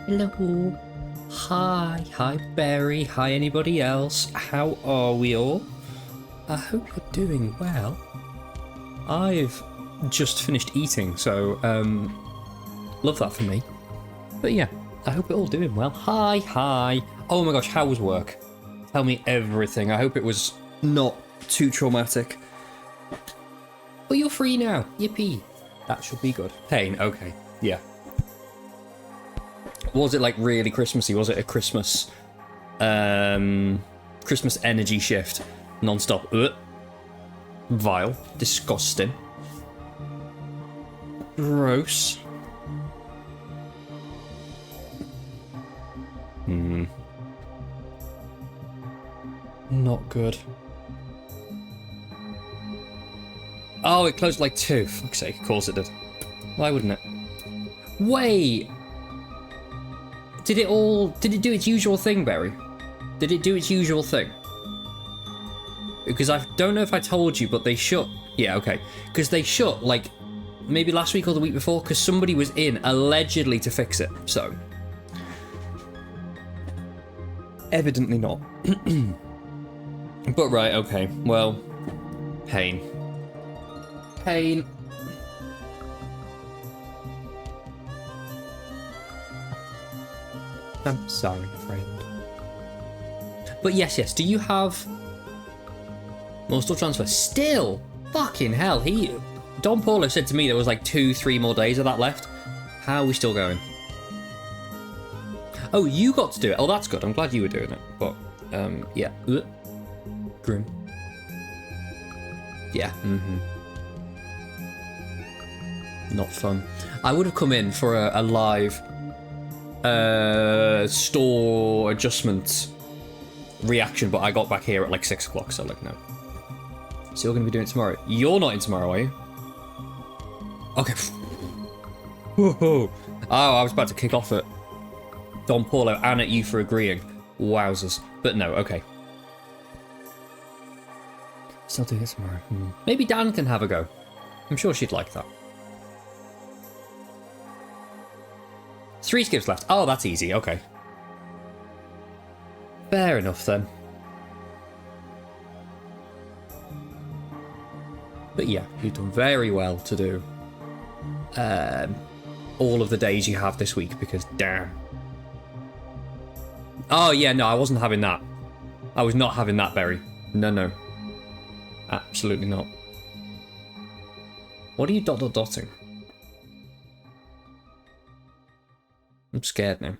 Hello. Hi. Hi, Barry. Hi, anybody else. How are we all? I hope you're doing well. I've just finished eating, so, love that for me. But yeah, I hope you're all doing well. Hi, hi. Oh my gosh, how was work? Tell me everything. I hope it was not too traumatic. But you're free now. Yippee. That should be good. Pain, okay. Yeah. Was it like really Christmassy? Was it a Christmas Christmas energy shift non-stop? Vile. Disgusting. Gross. Not good. Oh, it closed like 2. Fuck's sake, of course it did. Why wouldn't it? Wait! Did it do its usual thing, Barry? Did it do its usual thing? Because I don't know if I told you, but they shut. Yeah, okay. Because they shut, like, maybe last week or the week before, because somebody was in, allegedly, to fix it, so. Evidently not. But right, okay. Well, pain. Pain. I'm sorry, friend. But yes, do you have more store transfer? Still? Fucking hell, Don Paulo said to me there was like 2-3 more days of that left. How are we still going? Oh, you got to do it. Oh, that's good. I'm glad you were doing it. But, yeah. Grim. Yeah, Not fun. I would have come in for a live store adjustment reaction, but I got back here at like 6 o'clock, so like, no. So you're going to be doing it tomorrow. You're not in tomorrow, are you? Okay. Whoa. Oh, I was about to kick off at Don Paulo and at you for agreeing. Wowzers. But no, okay. Still do it tomorrow. Maybe Dan can have a go. I'm sure she'd like that. 3 skips left. Oh, that's easy. Okay. Fair enough, then. But yeah, you've done very well to do all of the days you have this week, because damn. Oh, yeah, no, I wasn't having that. I was not having that, Berry. No. Absolutely not. What are you dotting? I'm scared now.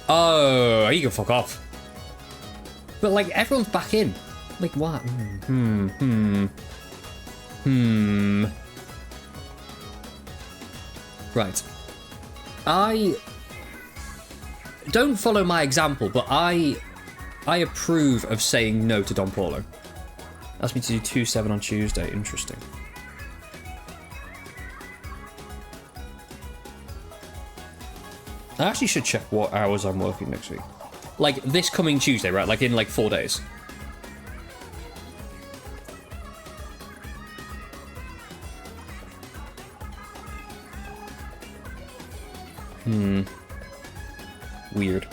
Oh, you can fuck off. But, like, everyone's back in. Like, what? Right. I don't follow my example, but I approve of saying no to Don Paulo. Asked me to do 2-7 on Tuesday. Interesting. I actually should check what hours I'm working next week. Like, this coming Tuesday, right? Like, in, like, 4 days. Weird.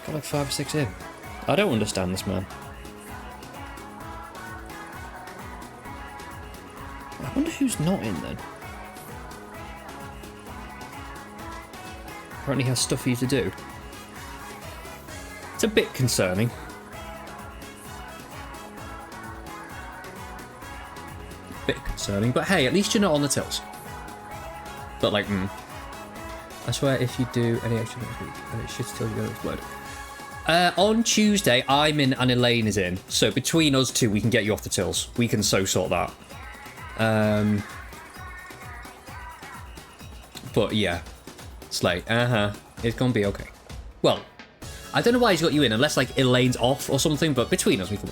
Got like 5 or 6 in. I don't understand this man. I wonder who's not in then. Apparently has stuff for you to do. It's a bit concerning. But hey, at least you're not on the tills. But like, I swear if you do any extra next week, it should still go explode. On Tuesday, I'm in and Elaine is in. So between us two, we can get you off the tills. We can sort that. But yeah. Slay. It's gonna be okay. Well, I don't know why he's got you in, unless like Elaine's off or something, but between us, we can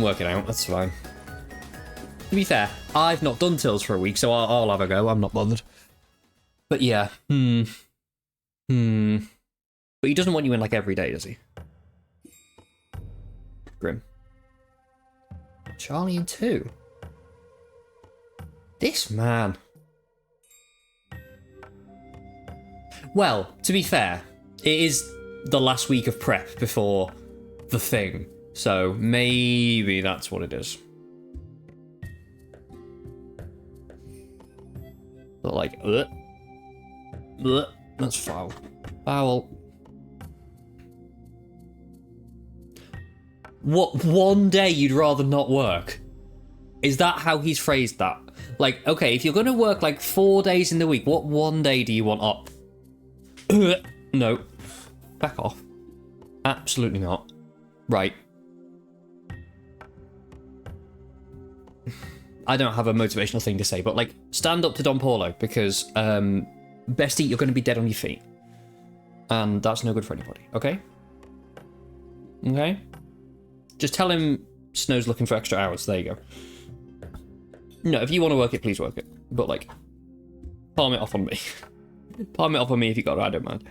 work it out. That's fine. To be fair, I've not done tills for a week, so I'll have a go. I'm not bothered. But yeah. But he doesn't want you in like every day, does he? Grim. Charlie in 2. This man. Well, to be fair, it is the last week of prep before the thing. So maybe that's what it is. But like, that's foul. Foul. What, one day you'd rather not work? Is that how he's phrased that? Like, okay, if you're going to work like 4 days in the week, what one day do you want up? No. Back off. Absolutely not. Right. I don't have a motivational thing to say, but like, stand up to Don Paulo, because, bestie, you're going to be dead on your feet. And that's no good for anybody, okay? Okay? Just tell him Snow's looking for extra hours. There you go. No, if you want to work it, please work it. But, like, palm it off on me. Palm it off on me if you got it, I don't mind.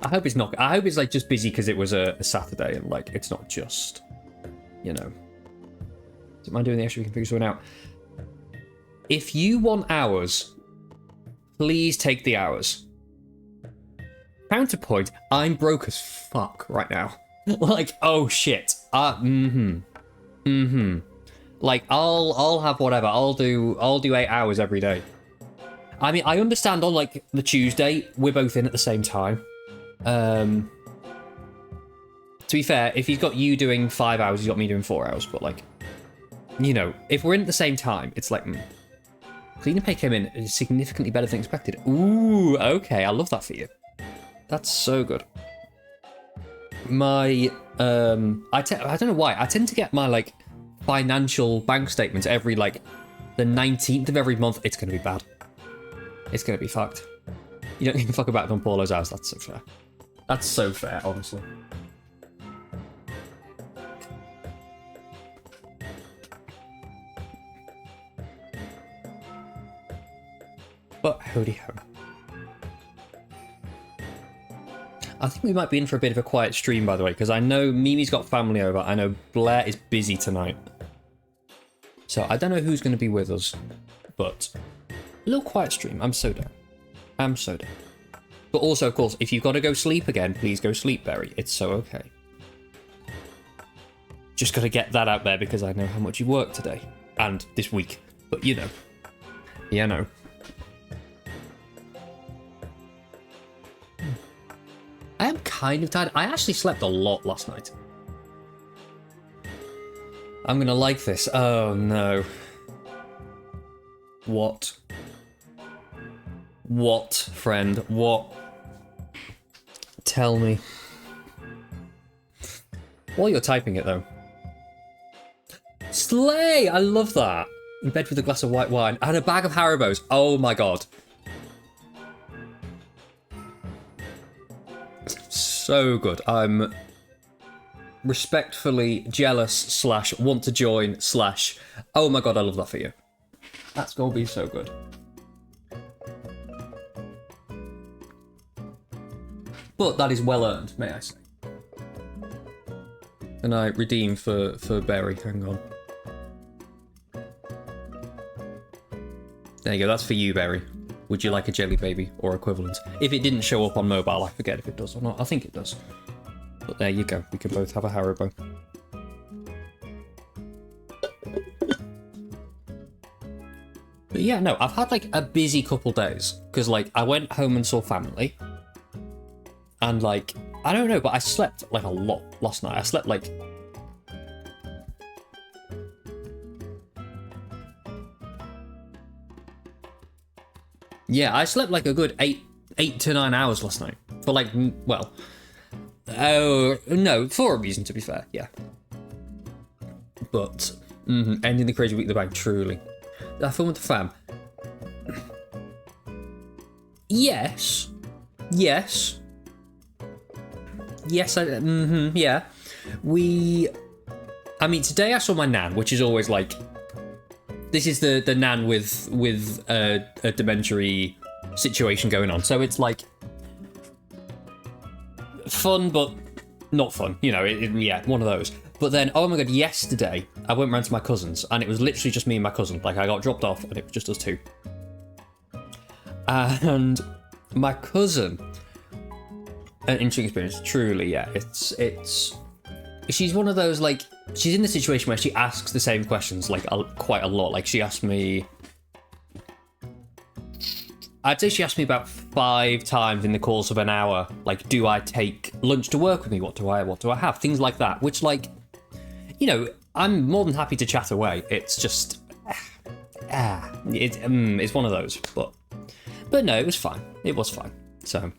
I hope it's not. I hope it's, like, just busy because it was a Saturday and, like, it's not just, you know. Don't mind doing the extra, we can figure something out. If you want hours, please take the hours. Counterpoint, I'm broke as fuck right now. Like, oh shit. Like, I'll have whatever. I'll do 8 hours every day. I mean, I understand on like the Tuesday, we're both in at the same time. To be fair, if he's got you doing 5 hours, he's got me doing 4 hours, but like, you know, if we're in at the same time, it's like, Cleaner pay came in significantly better than expected. Ooh, okay, I love that for you. That's so good. My, I don't know why, I tend to get my, like, financial bank statements every, like, the 19th of every month. It's going to be bad. It's going to be fucked. You don't give a fuck about Don Paulo's house. That's so fair. That's so fair, honestly. But howdy ho. I think we might be in for a bit of a quiet stream, by the way, because I know Mimi's got family over. I know Blair is busy tonight. So I don't know who's going to be with us, but a little quiet stream. I'm so down. I'm so down. But also, of course, if you've got to go sleep again, please go sleep, Berry. It's so okay. Just got to get that out there because I know how much you worked today and this week. But you know. Yeah, no. I am kind of tired. I actually slept a lot last night. I'm gonna like this. Oh no. What? What, friend? What? Tell me. While you're typing it, though. Slay! I love that. In bed with a glass of white wine and a bag of Haribos. Oh my god. So good. I'm respectfully jealous / want to join / oh my god, I love that for you. That's gonna be so good. But that is well earned, may I say. And I redeem for Berry. Hang on. There you go. That's for you, Berry. Would you like a jelly baby or equivalent? If it didn't show up on mobile, I forget if it does or not. I think it does. But there you go. We can both have a Haribo. But yeah, no, I've had like a busy couple days because like I went home and saw family. And like, I don't know, but I slept like a lot last night. I slept like... Yeah, I slept like a good 8 to 9 hours last night. For like, well... Oh, no, for a reason, to be fair, yeah. But, ending the crazy week at the bank, truly. That fun with the fam? Yes. Yes. Yes, yeah. I mean, today I saw my nan, which is always like... This is the nan with a dementary situation going on. So it's like... fun, but not fun. You know, yeah, one of those. But then, oh my god, yesterday I went round to my cousin's, and it was literally just me and my cousin. Like, I got dropped off, and it was just us two. And my cousin, an interesting experience, truly, yeah. She's one of those, like, she's in the situation where she asks the same questions, like, quite a lot. Like, she asked me, I'd say she asked me about 5 times in the course of an hour, like, do I take lunch to work with me? What do I have? Things like that, which, like, you know, I'm more than happy to chat away. It's just, it's one of those, but no, it was fine. It was fine. So,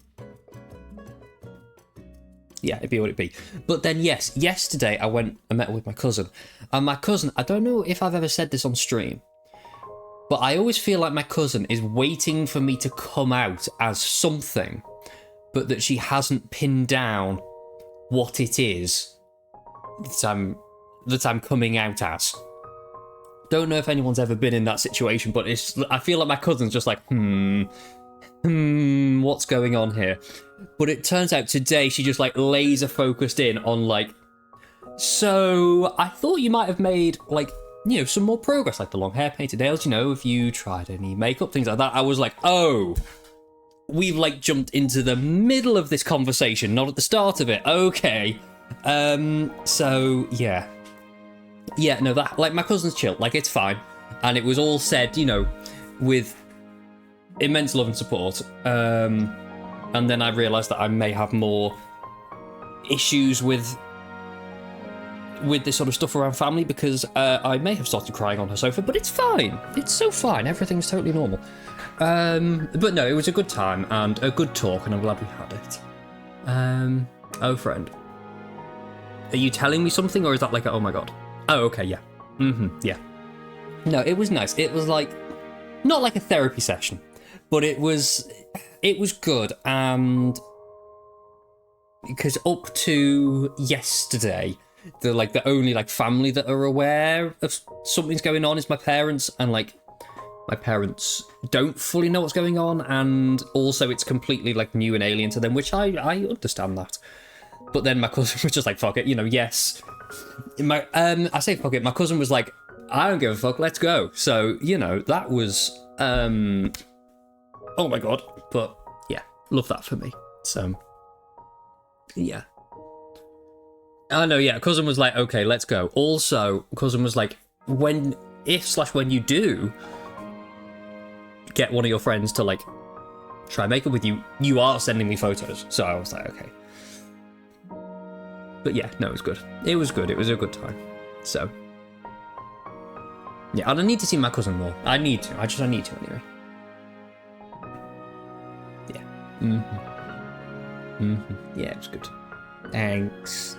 yeah, it'd be what it'd be. But then, yes, yesterday I met with my cousin, and my cousin, I don't know if I've ever said this on stream, but I always feel like my cousin is waiting for me to come out as something, but that she hasn't pinned down what it is that I'm coming out as. Don't know if anyone's ever been in that situation, but I feel like my cousin's just like, what's going on here? But it turns out today she just, like, laser focused in on, like, so I thought you might have made, like, you know, some more progress, like the long hair, painted nails, you know, if you tried any makeup, things like that. I was like, oh, we've, like, jumped into the middle of this conversation, not at the start of it. Okay. So, yeah. Yeah, no, that, like, my cousin's chill. Like, it's fine. And it was all said, you know, with immense love and support. And then I realised that I may have more issues with this sort of stuff around family, because I may have started crying on her sofa, but it's fine. It's so fine. Everything's totally normal. But no, it was a good time and a good talk, and I'm glad we had it. Oh, friend. Are you telling me something, or is that like a, oh my god? Oh, okay, yeah. Yeah. No, it was nice. It was like, not like a therapy session, but it was good, and because up to yesterday, the only, like, family that are aware of something's going on is my parents, and, like, my parents don't fully know what's going on, and also it's completely, like, new and alien to them, which I understand that. But then my cousin was just like, fuck it, you know, yes. I say fuck it, my cousin was like, I don't give a fuck, let's go. So, you know, that was, oh my god. But, yeah, love that for me. So, yeah. I know, yeah, cousin was like, okay, let's go. Also, cousin was like, when you do get one of your friends to, like, try makeup with you, you are sending me photos. So I was like, okay. But yeah, no, it was good. It was good. It was a good time. So, yeah, and I need to see my cousin more. I need to. I need to anyway. Yeah. Yeah, it was good. Thanks.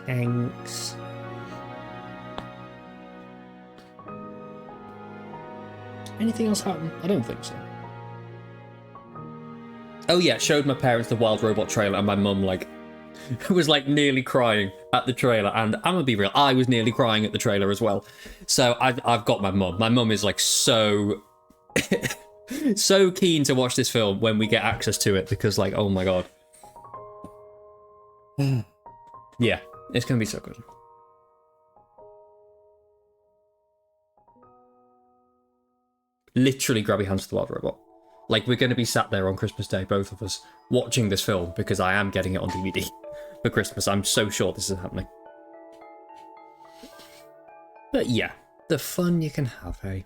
Anything else happen? I don't think so. Oh yeah, showed my parents the Wild Robot trailer, and my mum, like, was, like, nearly crying at the trailer, and I'm gonna be real, I was nearly crying at the trailer as well. So I've got my mum. My mum is, like, so so keen to watch this film when we get access to it, because, like, oh my god. Yeah, it's gonna be so good. Literally grab your hands to the Wild Robot. Like, we're going to be sat there on Christmas Day, both of us, watching this film, because I am getting it on DVD for Christmas. I'm so sure this is happening. But yeah, the fun you can have, hey?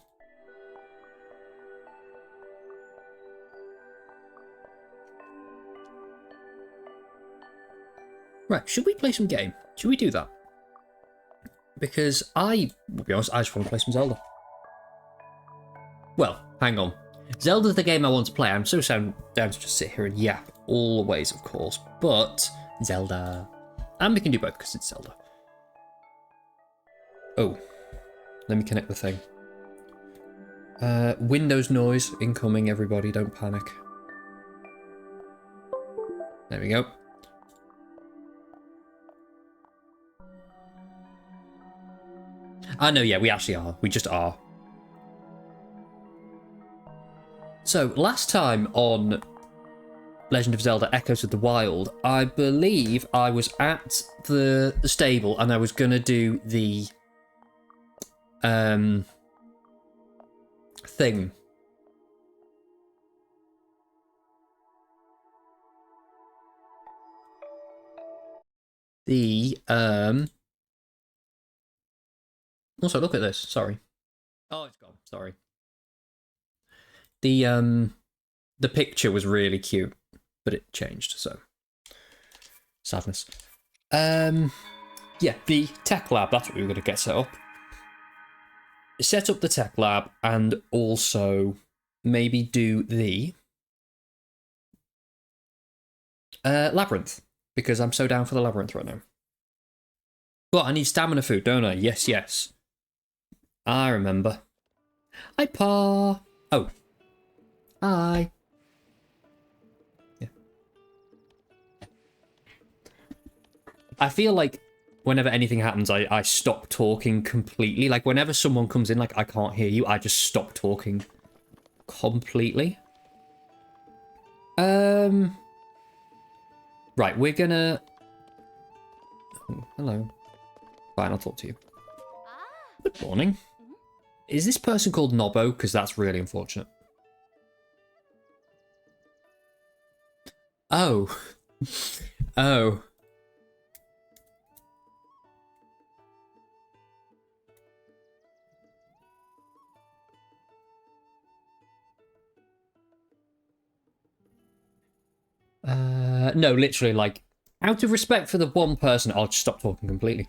Right, should we play some game? Should we do that? Because will be honest, I just want to play some Zelda. Well, hang on. Zelda's the game I want to play. I'm so down to just sit here and yap, always, of course. But Zelda. And we can do both because it's Zelda. Oh. Let me connect the thing. Windows noise incoming, everybody. Don't panic. There we go. I know, yeah, we actually are. We just are. So, last time on Legend of Zelda Echoes of the Wild, I believe I was at the stable and I was going to do the thing. The also look at this, sorry. Oh, it's gone, sorry. The picture was really cute, but it changed, so sadness. Yeah, the tech lab, that's what we were going to get set up. Set up the tech lab and also maybe do the labyrinth, because I'm so down for the labyrinth right now. But I need stamina food, don't I? Yes, yes. I remember. Hi, Pa. Oh. Hi. Yeah. I feel like whenever anything happens, I stop talking completely. Like, whenever someone comes in, like, I can't hear you, I just stop talking completely. Right, we're gonna... Oh, hello. Fine, I'll talk to you. Good morning. Is this person called Nobbo? Because that's really unfortunate. Oh. Oh. No, literally, like, out of respect for the one person, I'll just stop talking completely.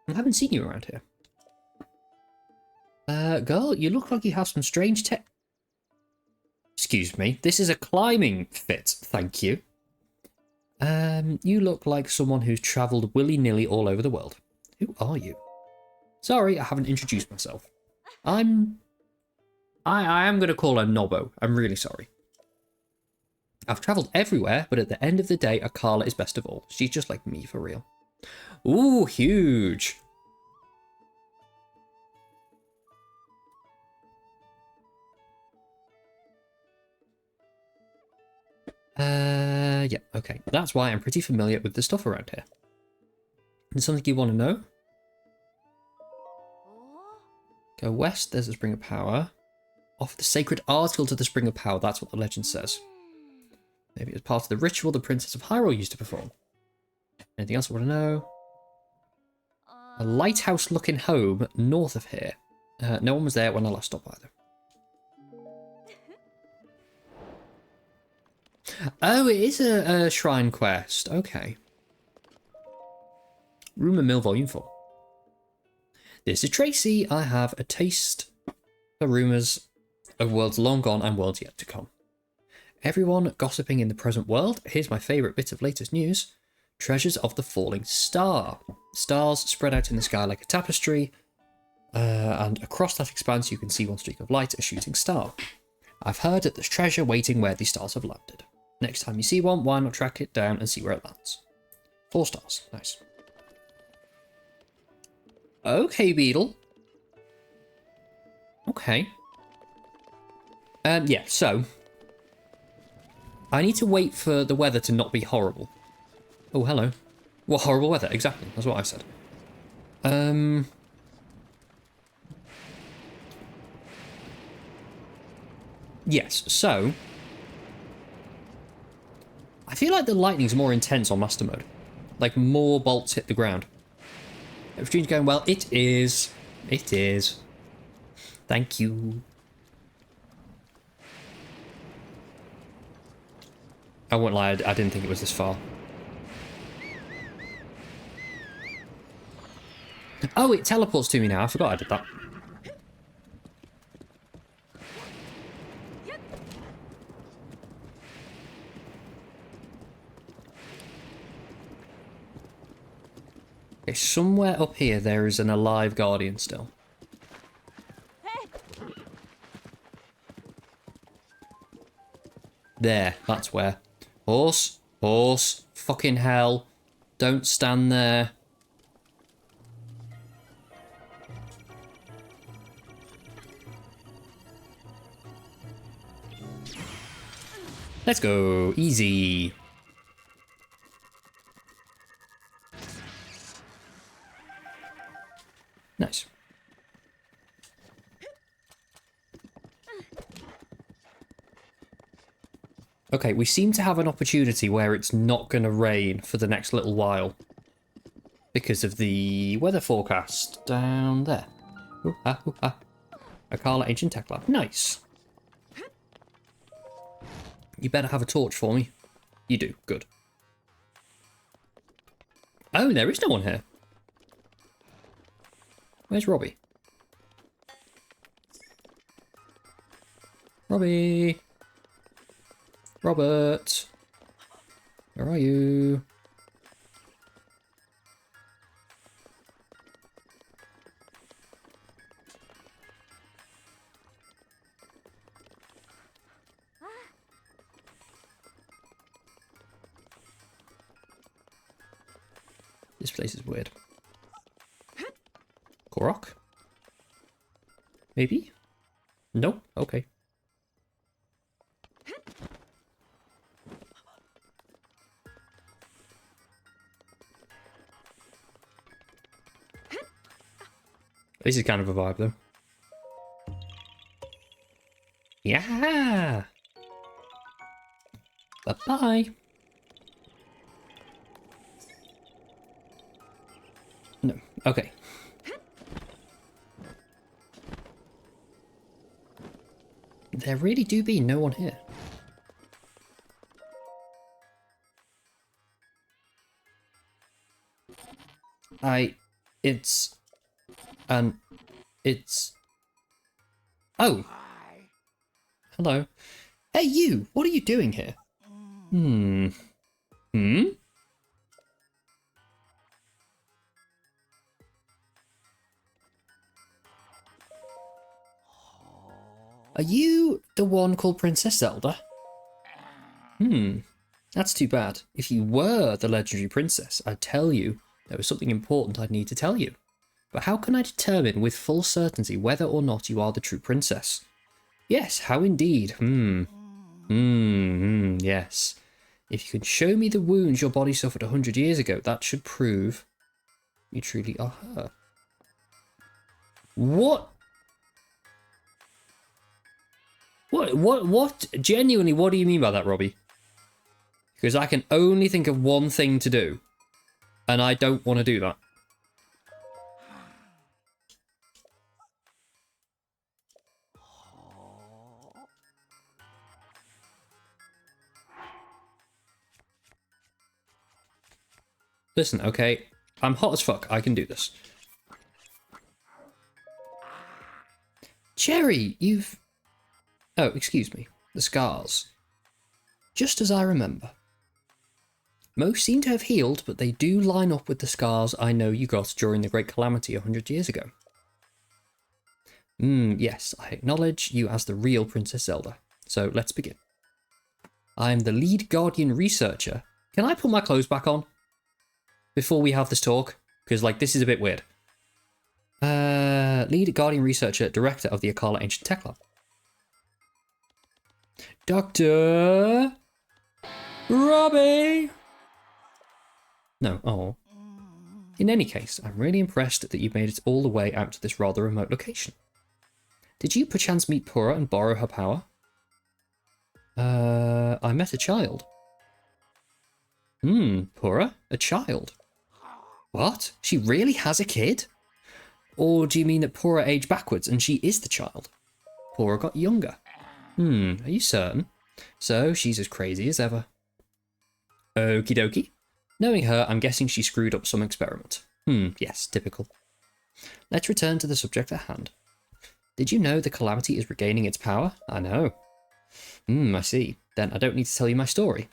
I haven't seen you around here. Girl, you look like you have some strange tech. Excuse me, this is a climbing fit, thank you. You look like someone who's travelled willy-nilly all over the world. Who are you? Sorry, I haven't introduced myself. I am going to call her Nobbo. I'm really sorry. I've travelled everywhere, but at the end of the day, Akala is best of all. She's just like me, for real. Ooh, huge. Yeah, okay. That's why I'm pretty familiar with the stuff around here. Is something you want to know? Go west, there's a Spring of Power. Offer the sacred article to the Spring of Power, that's what the legend says. Maybe it was part of the ritual the Princess of Hyrule used to perform. Anything else I want to know? A lighthouse-looking home north of here. No one was there when I last stopped either. Oh, it is a shrine quest. Okay. Rumour Mill Volume 4. This is Tracy. I have a taste for rumours of worlds long gone and worlds yet to come. Everyone gossiping in the present world. Here's my favourite bit of latest news. Treasures of the Falling Star. Stars spread out in the sky like a tapestry. And across that expanse you can see one streak of light, a shooting star. I've heard that there's treasure waiting where these stars have landed. Next time you see one, why not track it down and see where it lands? 4 stars. Nice. Okay, Beetle. Okay. Yeah, so... I need to wait for the weather to not be horrible. Oh, hello. What horrible weather? Exactly. That's what I said. Yes, so... I feel like the lightning's more intense on Master Mode. Like, more bolts hit the ground. Everything's going well. It is. It is. Thank you. I won't lie, I didn't think it was this far. Oh, it teleports to me now. I forgot I did that. Okay, somewhere up here there is an alive guardian still. There, that's where. Horse, horse, fucking hell. Don't stand there. Let's go. Easy. Nice. Okay, we seem to have an opportunity where it's not going to rain for the next little while. Because of the weather forecast down there. Ooh, ah, ooh, ah. Akkala Ancient Tech Lab. Nice. You better have a torch for me. You do. Good. Oh, there is no one here. Where's Robbie? Robbie! Robert! Where are you? This place is weird. Korok? Maybe? No? Okay. This is kind of a vibe, though. Yeah! Bye-bye! No. Okay. There really do be no one here. It's... Oh! Hello. Hey, you! What are you doing here? Hmm? Are you the one called Princess Zelda? That's too bad. If you were the legendary princess, I'd tell you there was something important I'd need to tell you. But how can I determine with full certainty whether or not you are the true princess? Yes, how indeed. Yes. If you can show me the wounds your body suffered 100 years ago, that should prove you truly are her. What? What? Genuinely, what do you mean by that, Robbie? Because I can only think of one thing to do, and I don't want to do that. Listen, okay, I'm hot as fuck. I can do this. Cherry, you've... Oh, excuse me. The scars. Just as I remember. Most seem to have healed, but they do line up with the scars I know you got during the Great Calamity 100 years ago. Yes, I acknowledge you as the real Princess Zelda. So let's begin. I am the lead Guardian researcher. Can I put my clothes back on before we have this talk? Because, like, this is a bit weird. Lead Guardian researcher, director of the Akkala Ancient Tech Lab. Dr. Robbie! No, oh. In any case, I'm really impressed that you made it all the way out to this rather remote location. Did you perchance meet Purah and borrow her power? I met a child. Purah? A child? What? She really has a kid? Or do you mean that Purah aged backwards and she is the child? Purah got younger. Are you certain? So, she's as crazy as ever. Okie dokie. Knowing her, I'm guessing she screwed up some experiment. Yes, typical. Let's return to the subject at hand. Did you know the Calamity is regaining its power? I know. I see. Then I don't need to tell you my story.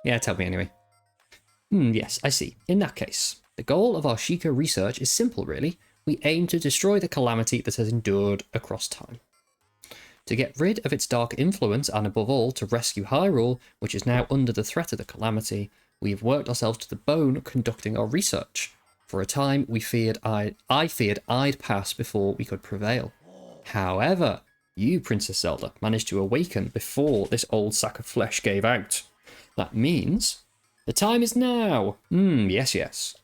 Yeah, tell me anyway. Yes, I see. In that case, the goal of our Sheikah research is simple, really. We aim to destroy the Calamity that has endured across time. To get rid of its dark influence, and above all, to rescue Hyrule, which is now under the threat of the Calamity, we have worked ourselves to the bone conducting our research. For a time, I feared I'd pass before we could prevail. However, You, Princess Zelda, managed to awaken before this old sack of flesh gave out. That means the time is now. Yes, yes.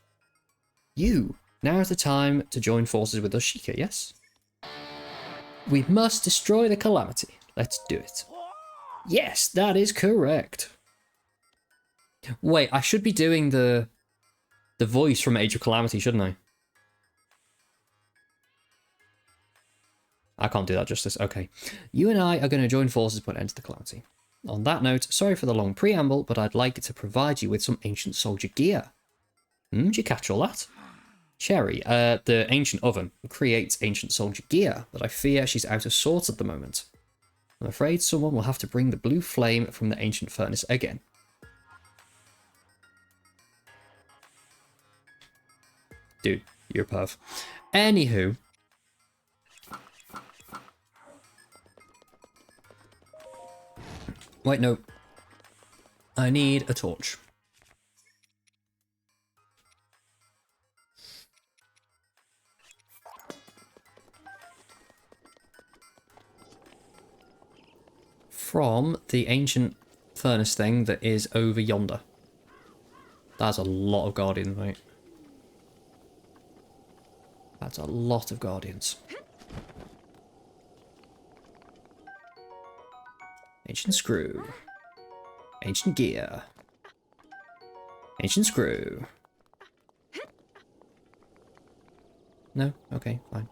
You, now is the time to join forces with Ashika, yes? We must destroy the Calamity. Let's do it. Yes, that is correct. Wait, I should be doing the voice from Age of Calamity, shouldn't I? I can't do that justice. Okay. You and I are going to join forces to put an end to the Calamity. On that note, sorry for the long preamble, but I'd like to provide you with some ancient soldier gear. Did you catch all that? Cherry, the ancient oven, creates ancient soldier gear, but I fear she's out of sorts at the moment. I'm afraid someone will have to bring the blue flame from the ancient furnace again. Dude, you're a perv. Anywho. Wait, no. I need a torch. From the ancient furnace thing that is over yonder. That's a lot of guardians, mate. That's a lot of guardians. Ancient screw. Ancient gear. Ancient screw. No? Okay, fine.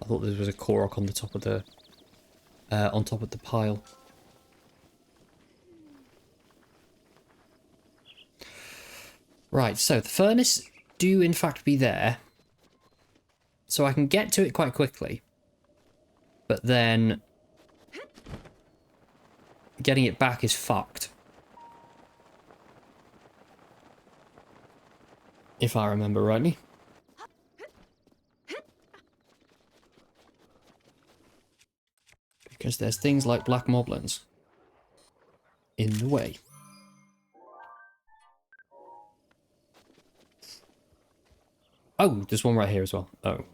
I thought there was a Korok on the top of the pile. Right, so the furnace do in fact be there. So I can get to it quite quickly. But then getting it back is fucked. If I remember rightly. Because there's things like black moblins in the way. Oh, there's one right here as well. Oh.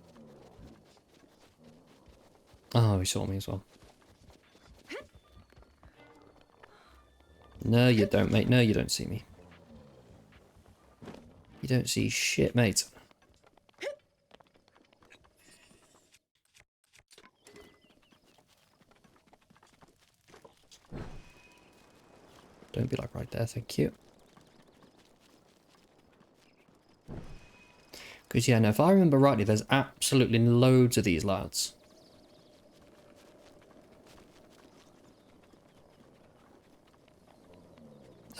Oh, he saw me as well. No, you don't, mate. No, you don't see me. You don't see shit, mate. Don't be like right there, thank you. Because, yeah, no, if I remember rightly, there's absolutely loads of these lads.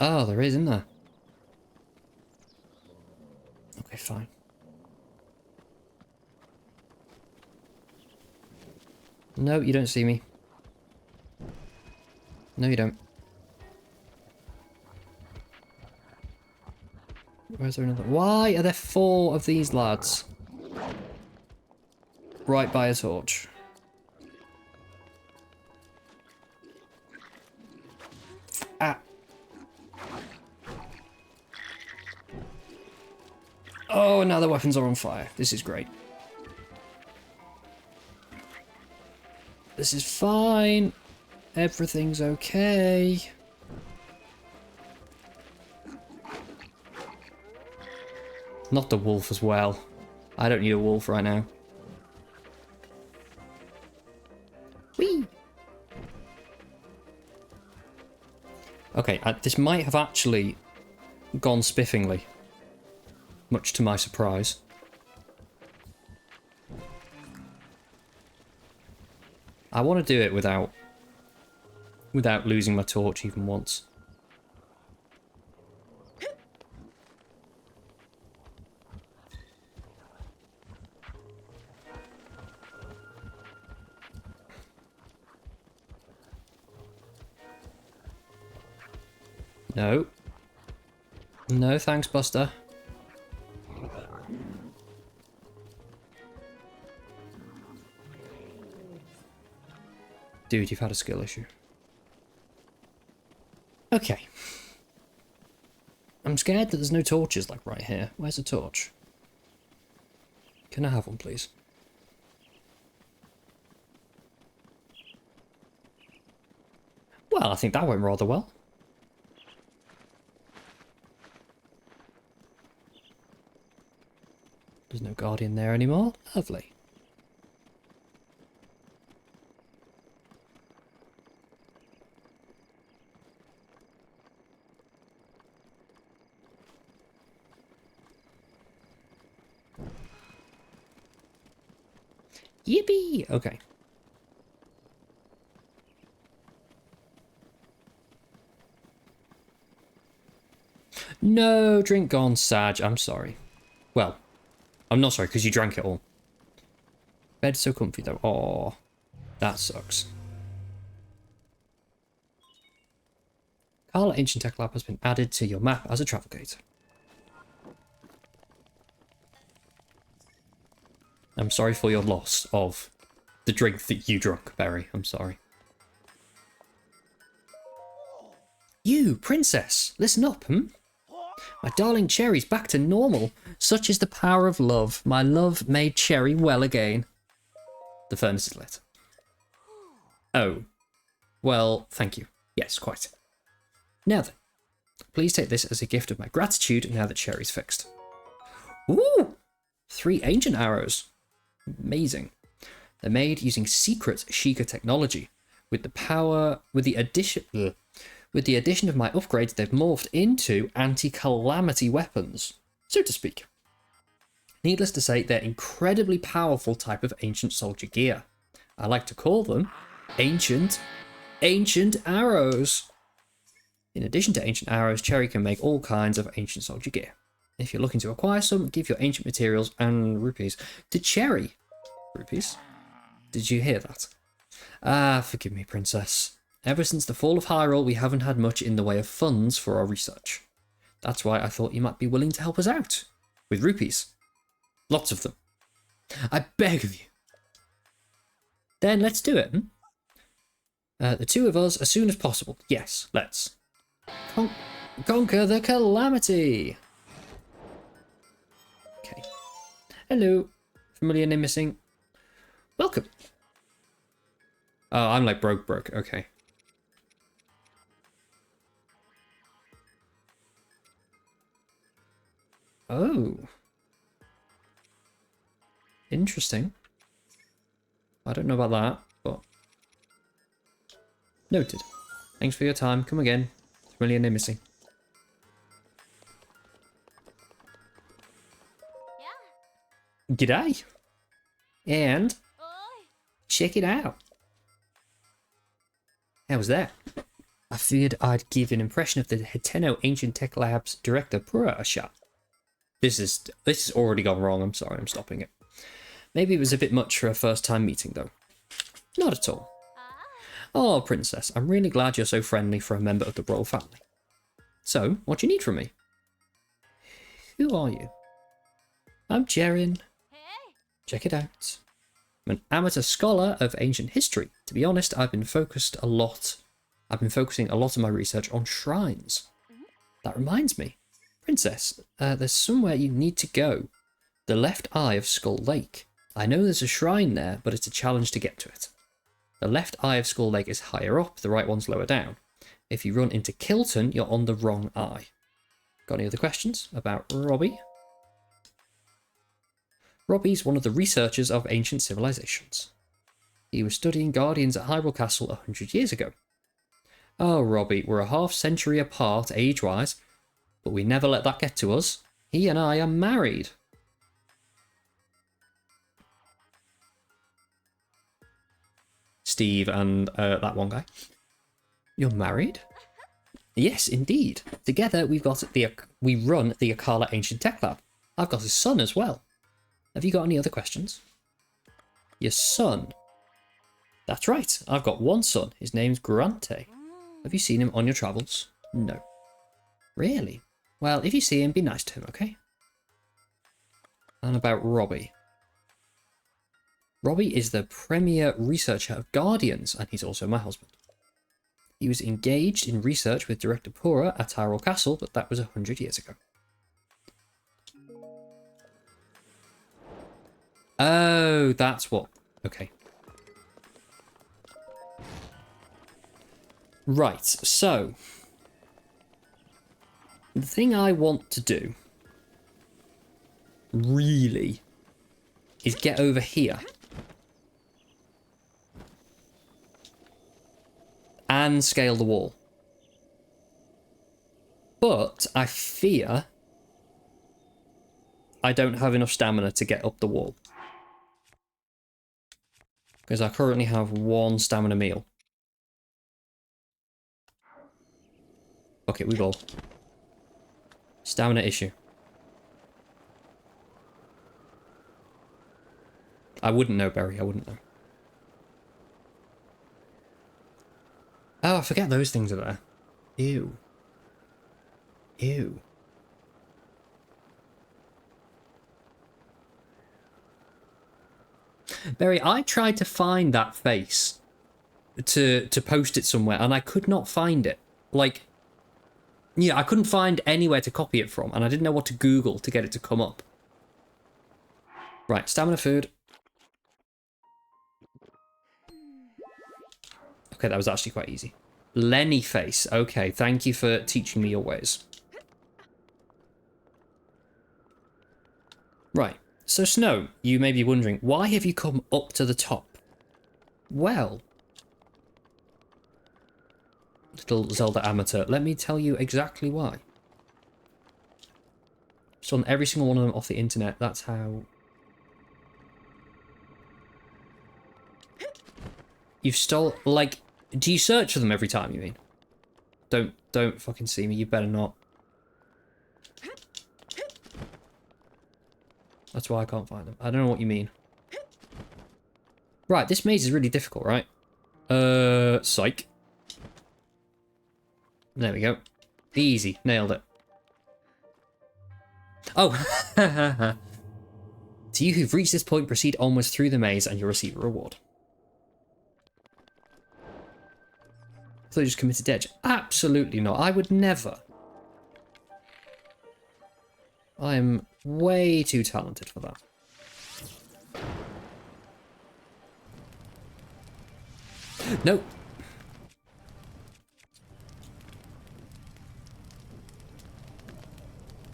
Oh, there is, isn't there? Okay, fine. No, you don't see me. No, you don't. Where's there another? Why are there 4 of these lads? Right by a torch. Ah. Oh, now the weapons are on fire. This is great. This is fine. Everything's okay. Not the wolf as well. I don't need a wolf right now. Whee! Okay, this might have actually gone spiffingly. Much to my surprise. I want to do it without losing my torch even once. No. No, thanks, Buster. Dude, you've had a skill issue. Okay. I'm scared that there's no torches, like, right here. Where's a torch? Can I have one, please? Well, I think that went rather well. There's no guardian there anymore. Lovely. Yippee! Okay. No, drink gone, Sag. I'm sorry. Well, I'm not sorry, because you drank it all. Bed's so comfy, though. Aw, that sucks. Carla Ancient Tech Lab has been added to your map as a travel gate. I'm sorry for your loss of the drink that you drank, Barry. I'm sorry. You, princess, listen up, My darling Cherry's back to normal. Such is the power of love. My love made Cherry well again. The furnace is lit. Oh. Well, thank you. Yes, quite. Now then, please take this as a gift of my gratitude now that Cherry's fixed. Ooh! 3 ancient arrows. Amazing. They're made using secret Sheikah technology. With the addition of my upgrades, they've morphed into anti-calamity weapons, so to speak. Needless to say, they're incredibly powerful type of ancient soldier gear. I like to call them ancient arrows. In addition to ancient arrows, Cherry can make all kinds of ancient soldier gear. If you're looking to acquire some, give your ancient materials and rupees to Cherry. Rupees? Did you hear that? Ah, forgive me, princess. Ever since the fall of Hyrule, we haven't had much in the way of funds for our research. That's why I thought you might be willing to help us out. With rupees. Lots of them. I beg of you. Then let's do it. The 2 of us as soon as possible. Yes, let's. Conquer the calamity. Okay. Hello. Familiar name missing. Welcome. Oh, I'm like broke. Okay. Oh. Interesting. I don't know about that, but... Noted. Thanks for your time. Come again. Familiar name missing. Yeah. G'day. And... check it out. How was that? I figured I'd give an impression of the Heteno Ancient Tech Labs director Pura a shot. This is already gone wrong. I'm sorry, I'm stopping it. Maybe it was a bit much for a first time meeting though. Not at all. Oh, princess, I'm really glad you're so friendly for a member of the royal family. So, what do you need from me? Who are you? I'm Jerian. Check it out. I'm an amateur scholar of ancient history. To be honest, I've been focusing a lot of my research on shrines. That reminds me, princess, there's somewhere you need to go. The left eye of Skull Lake. I know there's a shrine there, but it's a challenge to get to it. The left eye of Skull Lake is higher up, the right one's lower down. If you run into Kilton, you're on the wrong eye. Got any other questions about Robbie? Robbie's one of the researchers of ancient civilizations. He was studying Guardians at Hyrule Castle 100 years ago. Oh, Robbie, we're a half-century apart age-wise, but we never let that get to us. He and I are married. Steve and that one guy. You're married? Yes, indeed. Together, we run the Akkala Ancient Tech Lab. I've got a son as well. Have you got any other questions? Your son? That's right, I've got one son. His name's Grante. Have you seen him on your travels? No. Really? Well, if you see him, be nice to him, okay? And about Robbie. Robbie is the premier researcher of Guardians, and he's also my husband. He was engaged in research with Director Pura at Hyrule Castle, but that was 100 years ago. Oh, that's what... Okay. Right, so the thing I want to do really is get over here and scale the wall. But I fear I don't have enough stamina to get up the wall. Because I currently have 1 stamina meal. Okay, we go. Stamina issue. I wouldn't know, Barry. I wouldn't know. Oh, I forget those things are there. Ew. Ew. Barry, I tried to find that face to post it somewhere, and I could not find it. Like, yeah, I couldn't find anywhere to copy it from, and I didn't know what to Google to get it to come up. Right, stamina food. Okay, that was actually quite easy. Lenny face. Okay, thank you for teaching me your ways. Right, so Snow, you may be wondering, why have you come up to the top? Well, little Zelda amateur, let me tell you exactly why. Stolen every single one of them off the internet, that's how... You've stole, like, do you search for them every time, you mean? Don't fucking see me, you better not. That's why I can't find them. I don't know what you mean. Right, this maze is really difficult, right? Psych. There we go. Easy, nailed it. Oh! To you who've reached this point, proceed onwards through the maze and you'll receive a reward. I thought you just committed edge. Absolutely not. I would never. I am way too talented for that. Nope.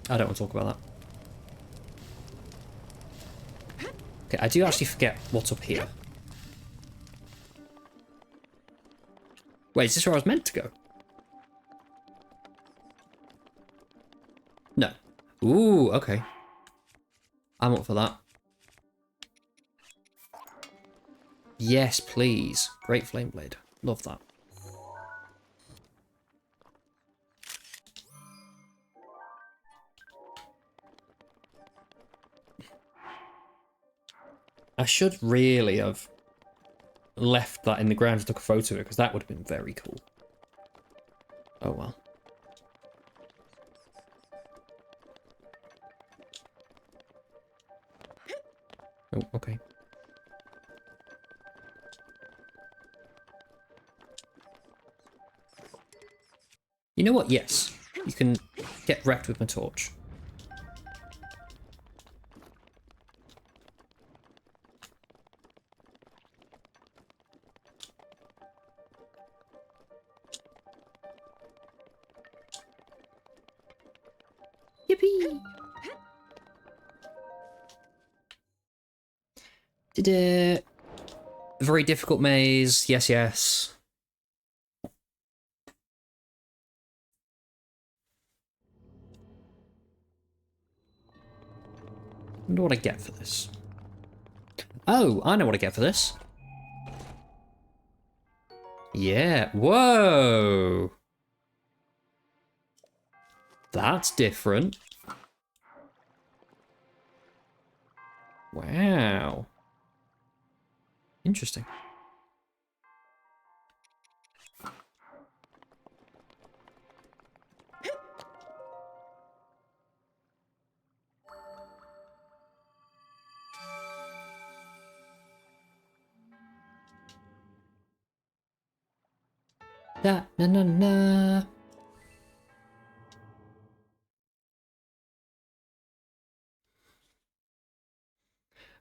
I don't want to talk about that. Okay, I do actually forget what's up here. Wait, is this where I was meant to go? No. Ooh, okay. I'm up for that. Yes, please. Great Flame Blade. Love that. I should really have left that in the ground and took a photo of it, because that would have been very cool. Oh well. Oh, okay. You know what? Yes. You can get wrecked with my torch. Yippee! Did it. Very difficult maze. Yes, yes. I wonder what I get for this. Oh, I know what I get for this. Yeah. Whoa. That's different. Wow. Interesting. Da na na na.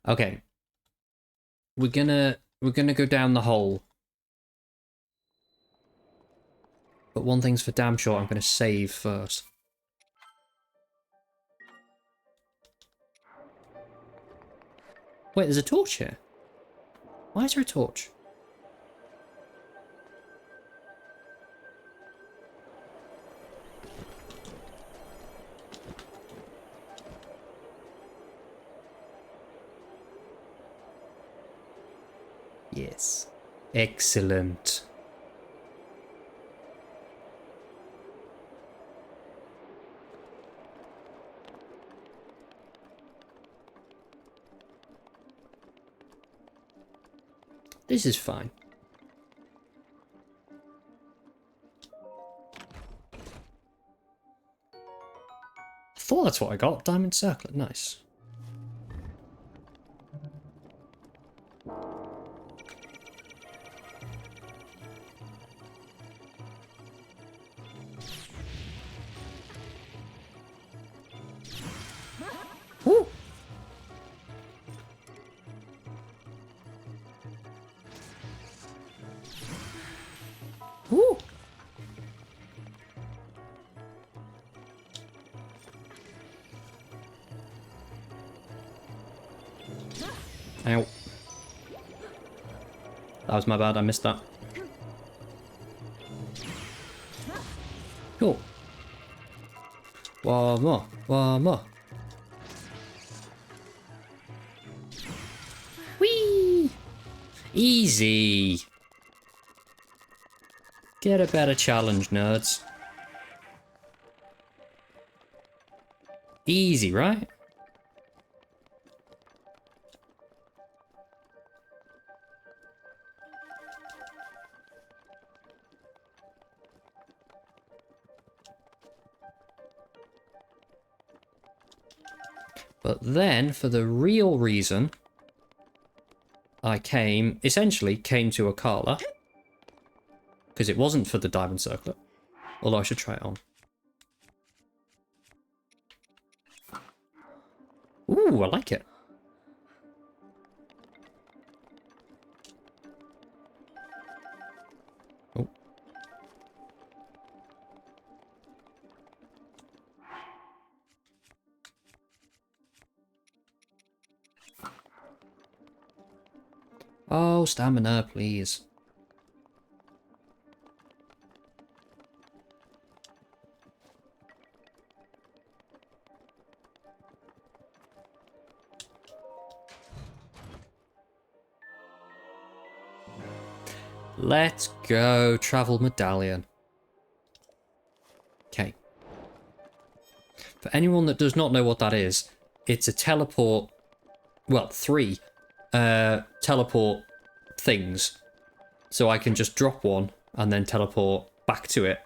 Okay. We're gonna go down the hole. But one thing's for damn sure, I'm going to save first. Wait, there's a torch here. Why is there a torch? Yes. Excellent. This is fine. I thought that's what I got. Diamond circlet. Nice. Woo! Woo! Ow. That was my bad, I missed that. Cool. One more, one more. Whee! Easy. Get a better challenge, nerds. Easy, right? But then, for the real reason I essentially came to Akala, because it wasn't for the diamond circlet, although I should try it on. Ooh, I like it. Oh. Oh, stamina, please. Let's go. Travel medallion. Okay. For anyone that does not know what that is, it's a teleport. Well, 3 teleport things. So I can just drop one and then teleport back to it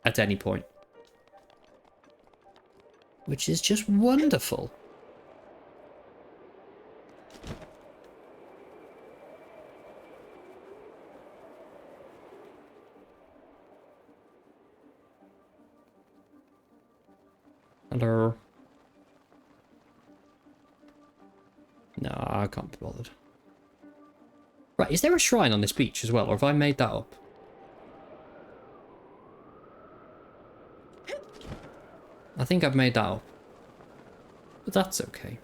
at any point. Which is just wonderful. Hello. No, I can't be bothered. Right, is there a shrine on this beach as well, or have I made that up? I think I've made that up. But that's okay.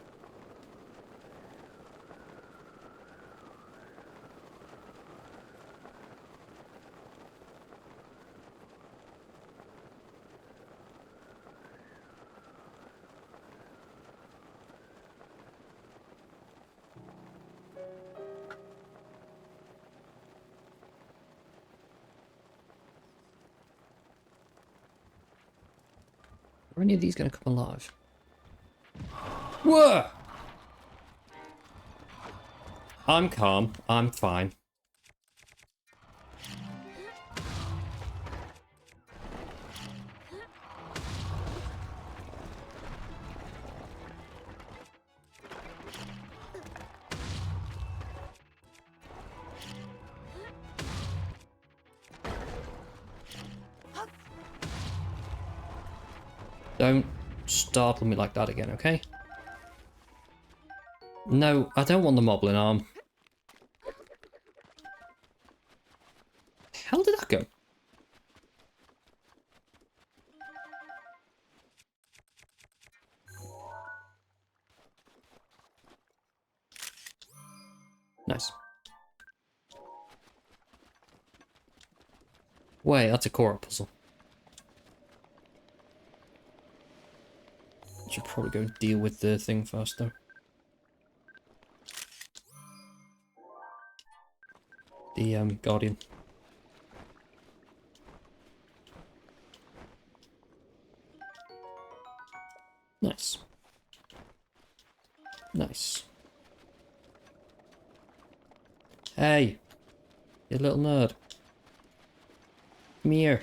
Are any of these going to come alive? Whoa! I'm calm. I'm fine. Don't startle me like that again, okay? No, I don't want the moblin arm. How did that go? Nice. Wait, that's a Korok puzzle. Should probably go deal with the thing first, though. The Guardian. Nice. Nice. Hey! You little nerd. Come here.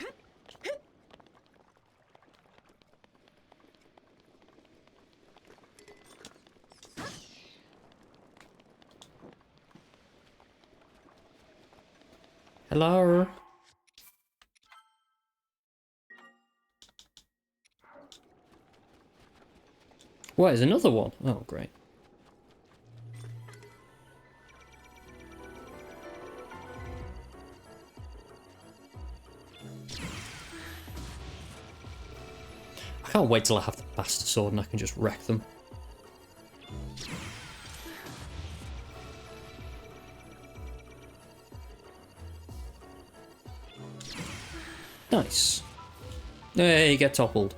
Hello? What, is another one? Oh, great. I can't wait till I have the Master Sword and I can just wreck them. Nice. Hey, get toppled.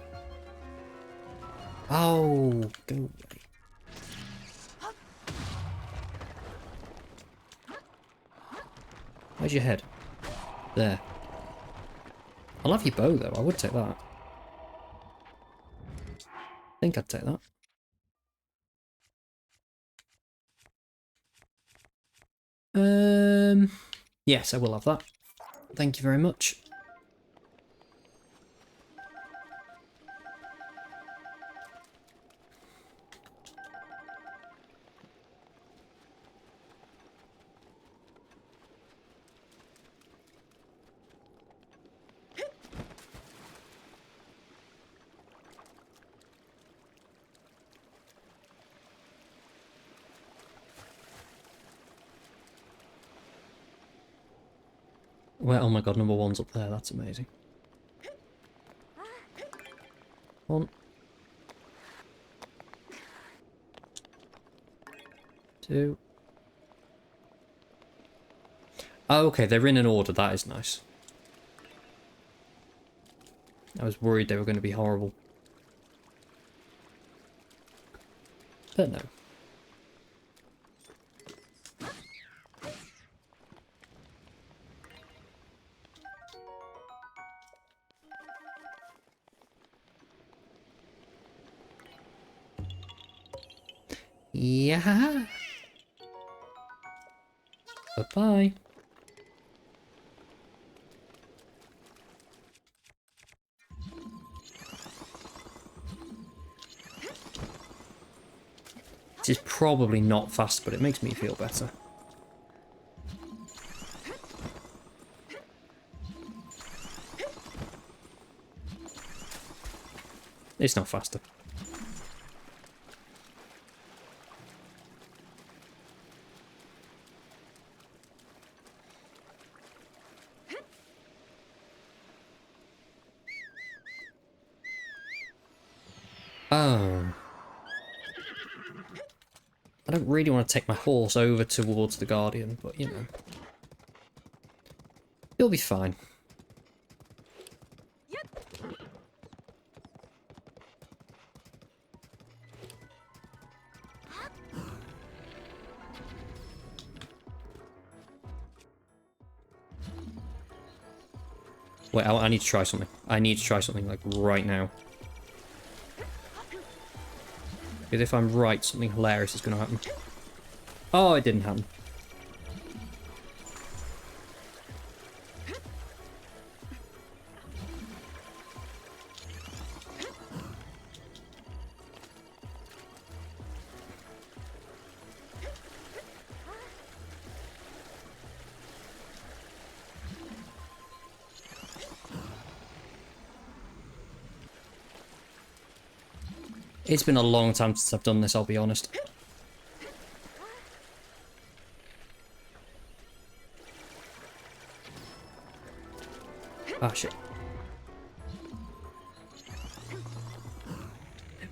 Oh, go away. Where's your head? There. I love your bow, though. I would take that. I think I'd take that. Yes, I will have that. Thank you very much. Well, oh my god, number one's up there. That's amazing. 1, 2. Oh, okay, they're in an order. That is nice. I was worried they were going to be horrible. But no. Yeah. Bye-bye. This is probably not fast, but it makes me feel better. It's not faster. Oh. I don't really want to take my horse over towards the Guardian, but you know. You'll be fine. Wait, I need to try something. I need to try something, like, right now. Because if I'm right, something hilarious is going to happen. Oh, it didn't happen. It's been a long time since I've done this, I'll be honest. Ah, shit.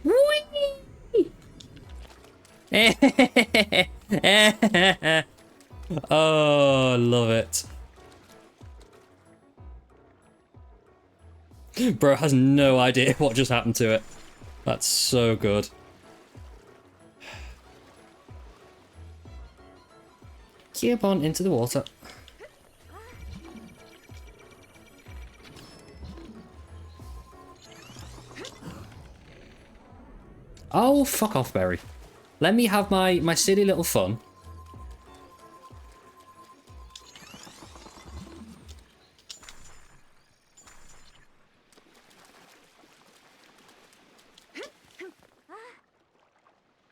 Whee! Oh, love it. Bro has no idea what just happened to it. That's so good. Keep on into the water. Oh, fuck off, Berry. Let me have my silly little fun.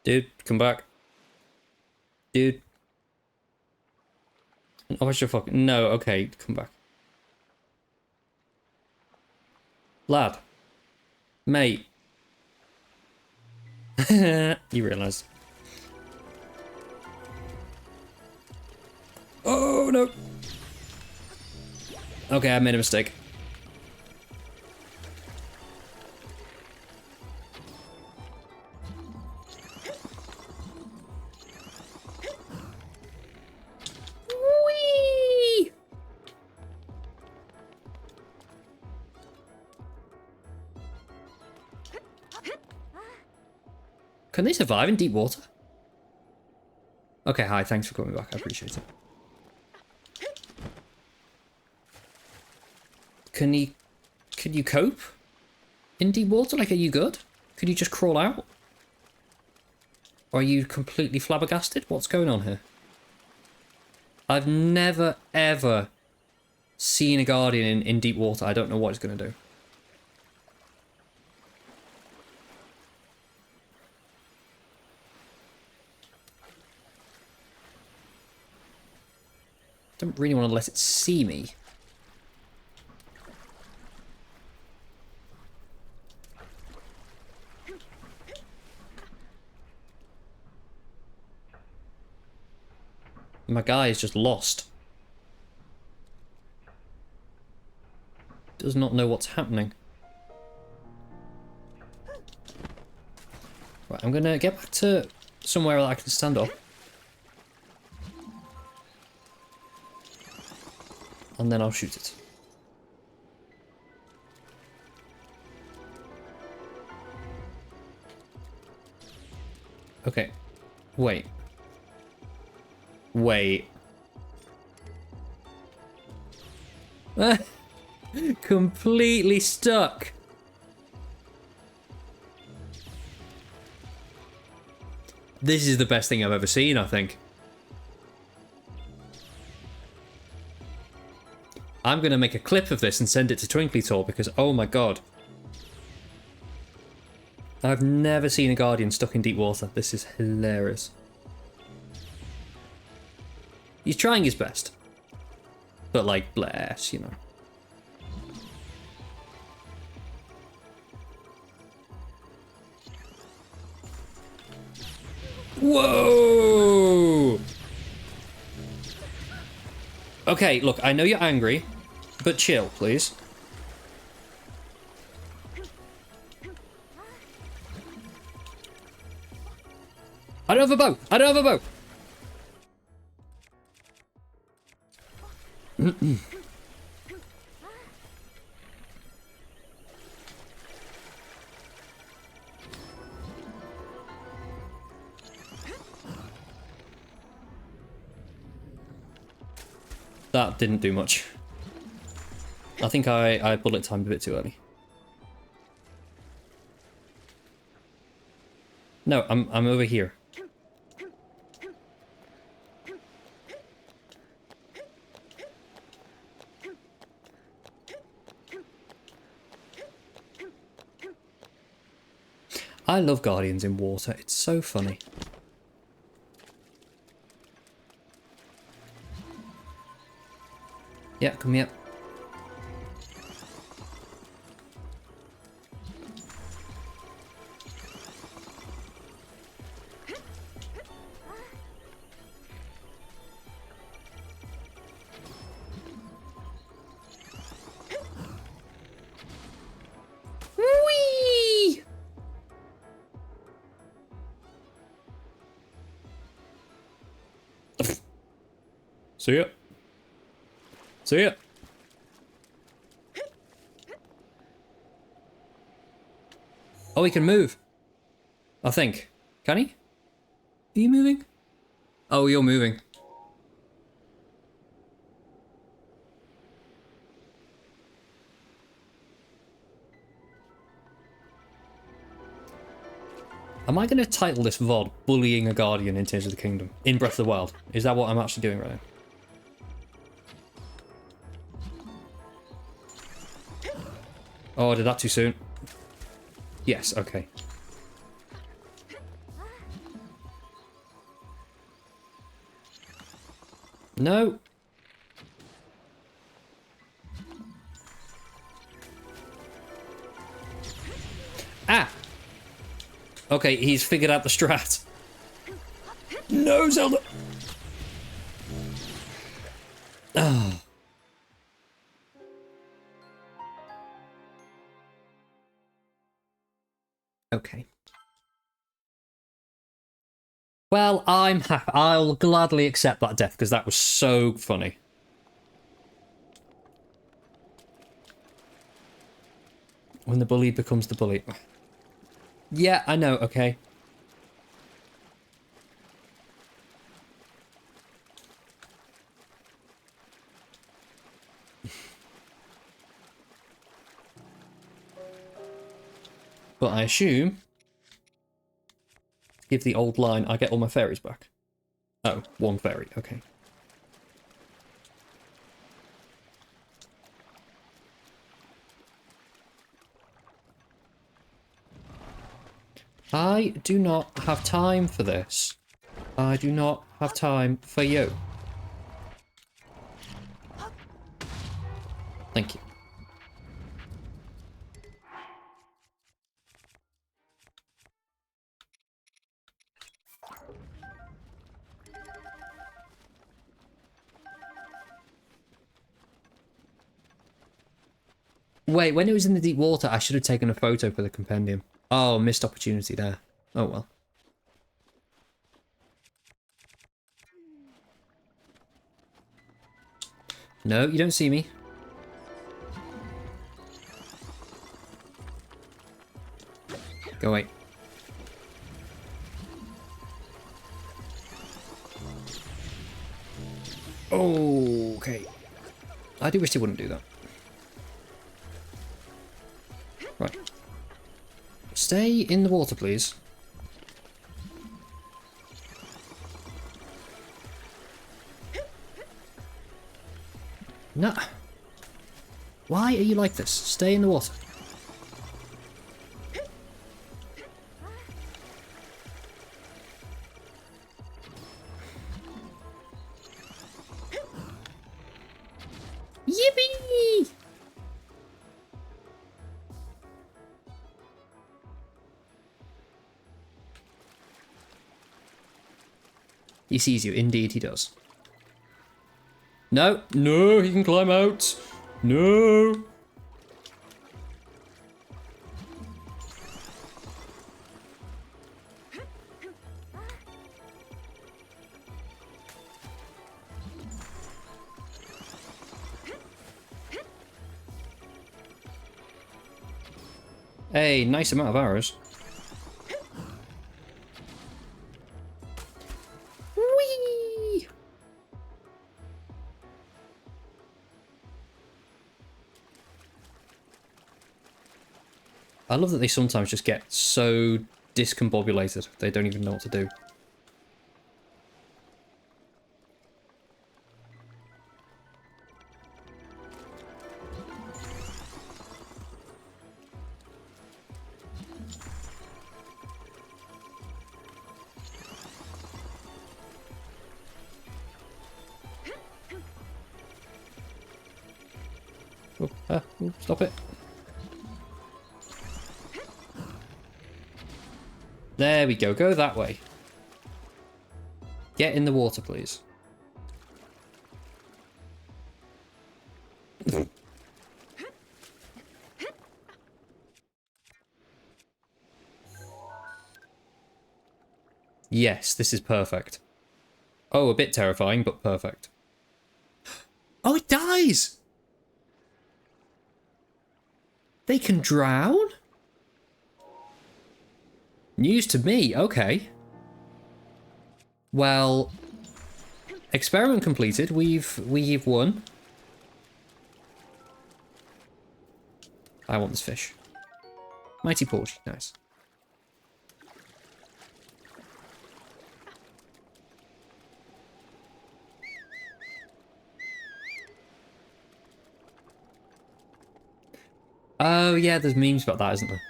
Dude, come back. Dude. Oh, what's your fuck? No, okay, come back. Lad. Mate. You realise. Oh, no. Okay, I made a mistake. Whee! Can they survive in deep water? Okay, hi, thanks for coming back. I appreciate it. Can you cope in deep water? Like, are you good? Could you just crawl out? Or are you completely flabbergasted? What's going on here? I've never, ever seen a Guardian in deep water. I don't know what it's going to do. Don't really want to let it see me. My guy is just lost. Does not know what's happening. Right, I'm gonna get back to somewhere that I can stand up. And then I'll shoot it. Okay. Wait. Wait. Completely stuck. This is the best thing I've ever seen, I think. I'm going to make a clip of this and send it to Twinklytor because, oh my god. I've never seen a Guardian stuck in deep water. This is hilarious. He's trying his best. But, like, bless, you know. Whoa! Okay, look, I know you're angry, but chill, please. I don't have a bow! I don't have a bow! That didn't do much. I think I bullet timed a bit too early. No, I'm over here. I love Guardians in water. It's so funny. Yeah, come here. Whee! See ya. See ya. Oh, he can move. I think. Can he? Are you moving? Oh, you're moving. Am I going to title this VOD Bullying a Guardian in Tears of the Kingdom in Breath of the Wild? Is that what I'm actually doing right now? Oh, I did that too soon. Yes, okay. No. Ah! Okay, he's figured out the strat. No, Zelda! Oh. Okay. Well, I'm happy. I'll gladly accept that death because that was so funny. When the bully becomes the bully. Yeah, I know, okay. But I assume, give the old line, I get all my fairies back. Oh, one fairy, okay. I do not have time for this. I do not have time for you. Thank you. Wait, when it was in the deep water, I should have taken a photo for the compendium. Oh, missed opportunity there. Oh well. No, you don't see me. Go away. Okay. I do wish they wouldn't do that. Right. Stay in the water, please. No. Why are you like this? Stay in the water. Yippee! He sees you. Indeed, he does. No, no, he can climb out. No. Hey, nice amount of arrows. Whee! I love that they sometimes just get so discombobulated they don't even know what to do. Stop it. There we go. Go that way. Get in the water, please. Yes, this is perfect. Oh, a bit terrifying, but perfect. days! They can drown? News to me, okay. Well, experiment completed. We've won. I want this fish. Mighty Porgy, nice. Oh yeah, there's memes about that, isn't there?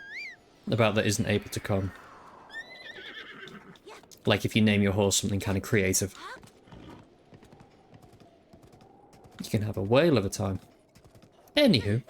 About that isn't able to come. Like if you name your horse something kind of creative. You can have a whale of a time. Anywho.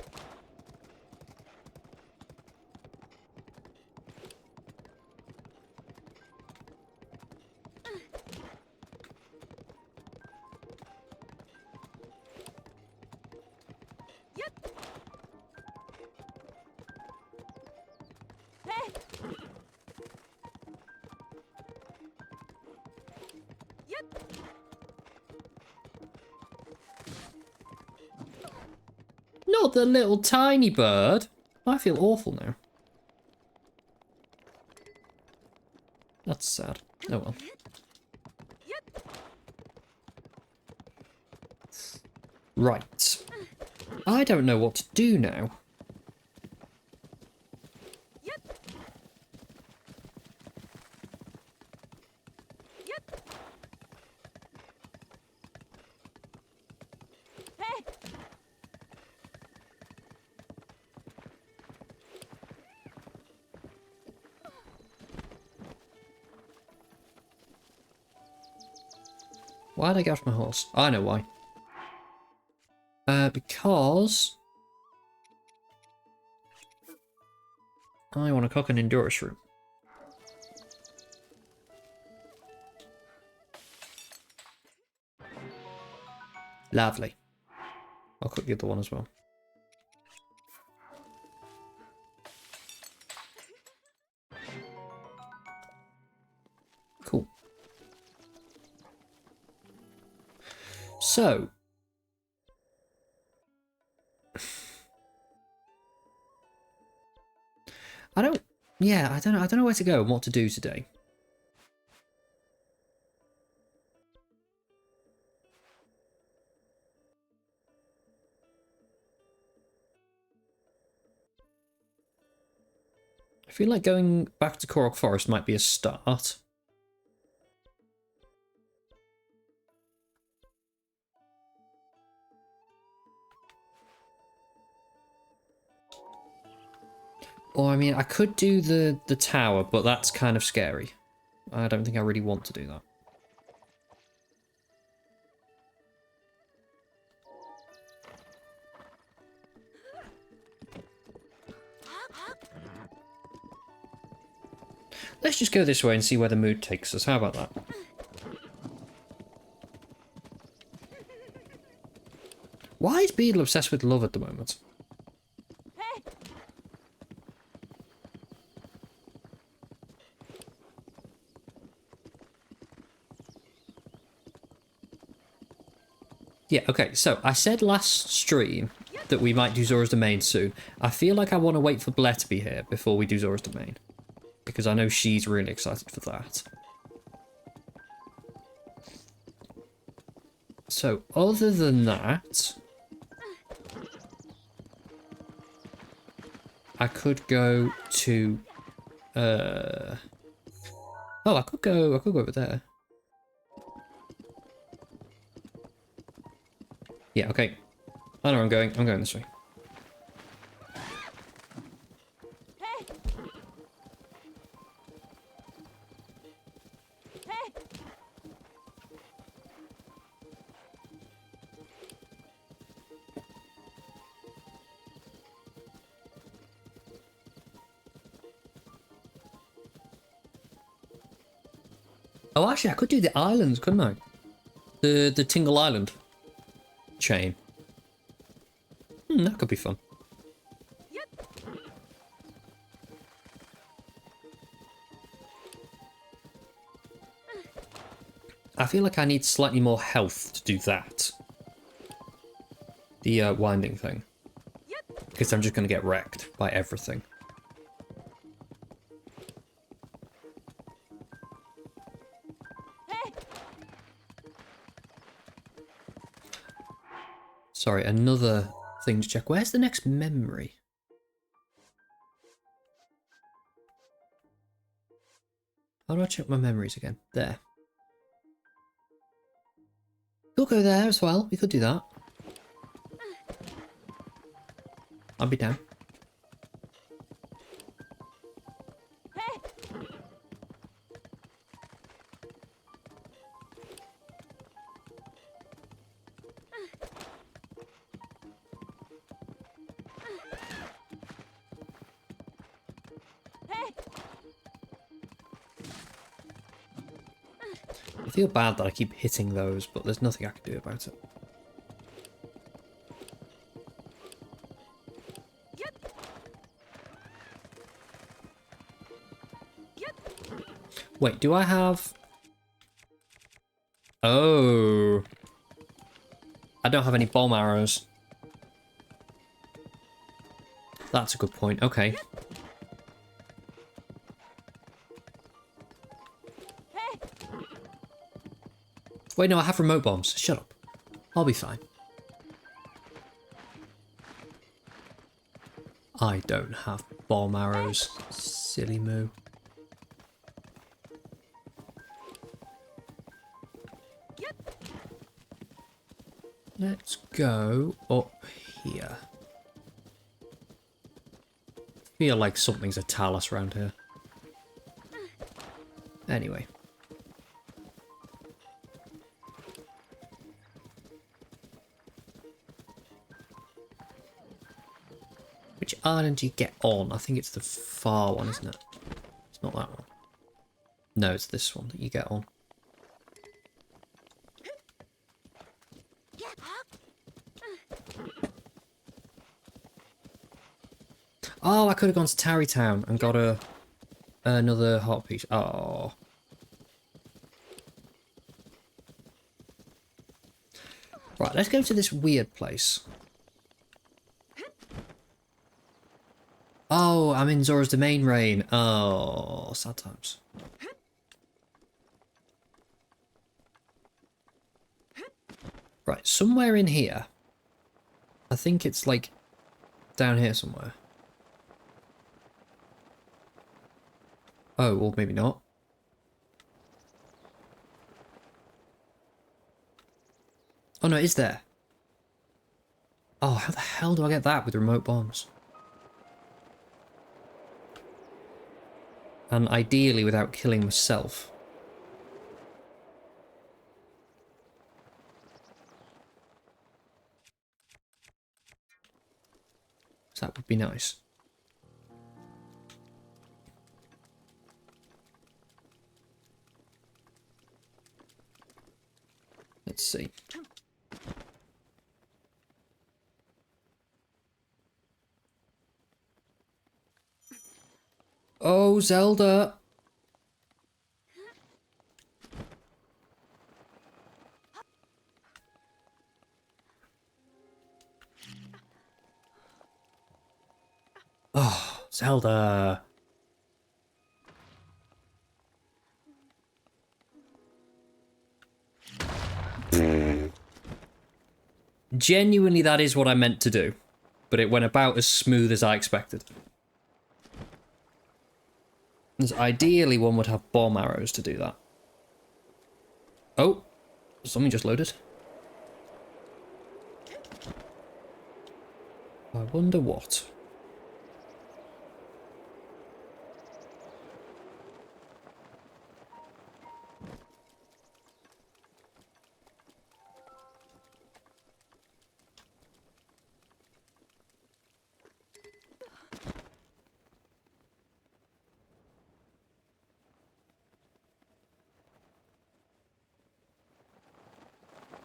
Not the little tiny bird. I feel awful now. That's sad. Oh well. Right. I don't know what to do now. Why did I get off my horse? I know why. Because I want to cook an Endurus room. Lovely. I'll cook the other one as well. Cool. So, I don't know where to go and what to do today. I feel like going back to Korok Forest might be a start. Or, I mean, I could do the tower, but that's kind of scary. I don't think I really want to do that. Let's just go this way and see where the mood takes us. How about that? Why is Beedle obsessed with love at the moment? Yeah, okay, so I said last stream that we might do Zora's Domain soon. I feel like I want to wait for Blair to be here before we do Zora's Domain. Because I know she's really excited for that. So, other than that, I could go to oh, I could go over there. Yeah, okay. I know where I'm going. I'm going this way. Oh, actually, I could do the islands, couldn't I? The Tingle Island chain. That could be fun. I feel like I need slightly more health to do that. The winding thing. Because I'm just going to get wrecked by everything. Sorry, another thing to check. Where's the next memory? How do I check my memories again? There. We'll go there as well. We could do that. I'll be down. I feel bad that I keep hitting those, but there's nothing I can do about it. Wait, do I have... Oh. I don't have any bomb arrows. That's a good point. Okay. Wait, no, I have remote bombs. Shut up. I'll be fine. I don't have bomb arrows. Silly moo. Let's go up here. Feel like something's a talus around here. Anyway. Which island do you get on? I think it's the far one, isn't it? It's not that one. No, it's this one that you get on. Oh, I could have gone to Tarrytown and got another heart piece. Oh. Right, let's go to this weird place. Oh, I'm in Zora's Domain Rain. Oh, sad times. Right, somewhere in here. I think it's like down here somewhere. Oh, or maybe not. Oh no, it is there. Oh, how the hell do I get that with remote bombs? And ideally without killing myself. So that would be nice. Let's see. Oh, Zelda! Oh, Zelda! Genuinely, that is what I meant to do. But it went about as smooth as I expected. As ideally, one would have bomb arrows to do that. Oh! Something just loaded. I wonder what.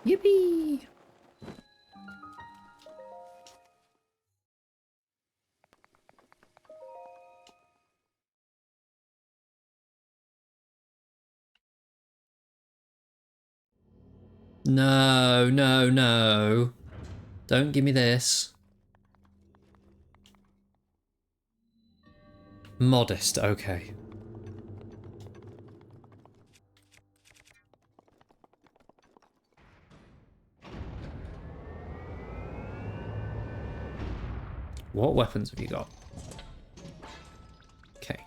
Yippee! No, no, no. Don't give me this. Modest, okay. What weapons have you got? Okay.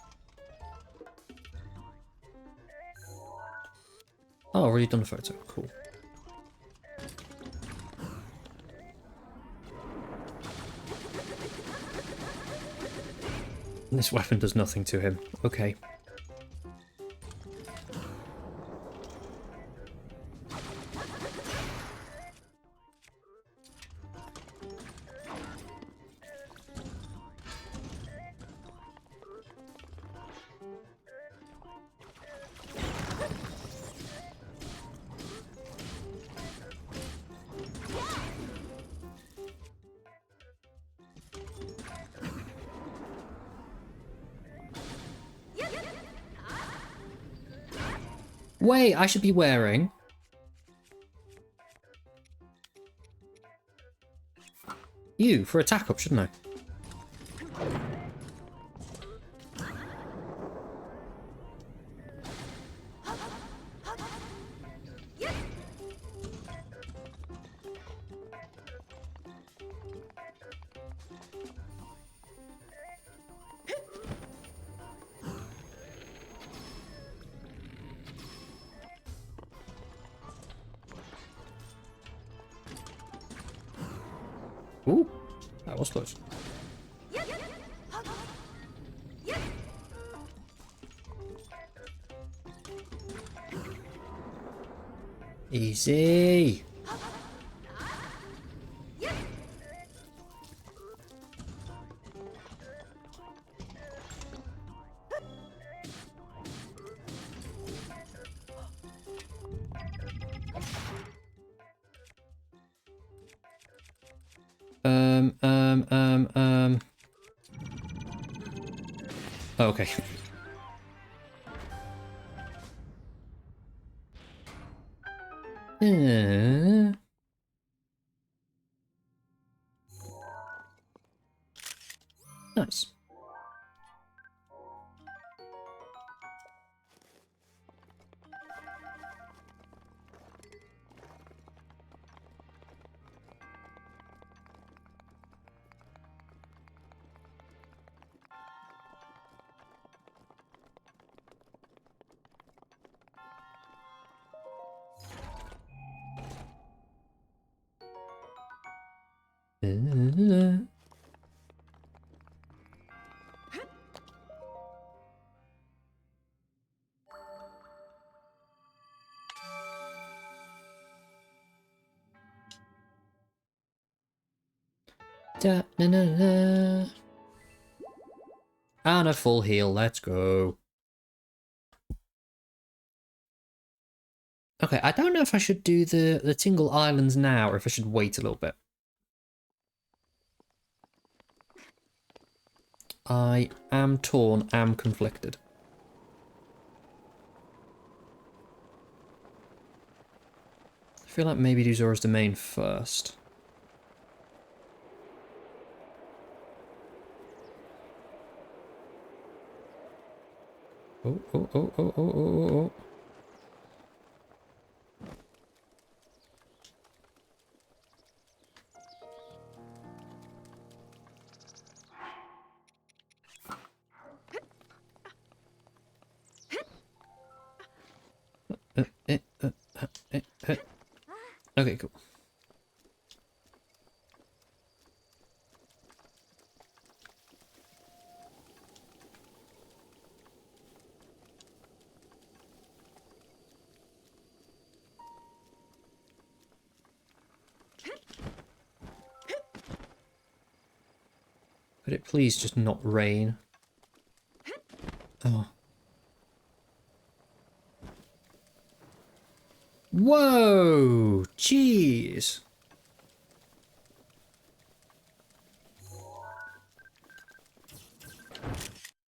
Oh, already done a photo. Cool. This weapon does nothing to him. Okay. Wait, I should be wearing... you for attack up, shouldn't I? Ooh, that was close. Easy. Oh, okay. Nice. Da, na, na, na. And a full heal, let's go. Okay, I don't know if I should do the Tingle Islands now or if I should wait a little bit. I am torn, am conflicted. I feel like maybe do Zora's Domain first. Oh, oh, oh, oh, oh, oh, oh, oh. Okay, cool. Could it please just not rain? Oh. Whoa! Jeez!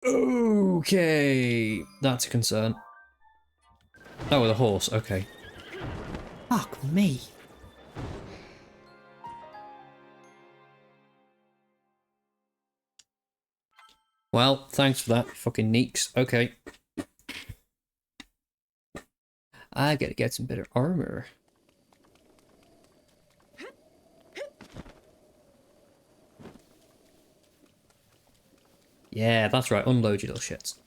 Okay, that's a concern. Oh, the horse, okay. Fuck me. Well, thanks for that, fucking neeks. Okay. I gotta get some better armor. Yeah, that's right. Unload your little shits.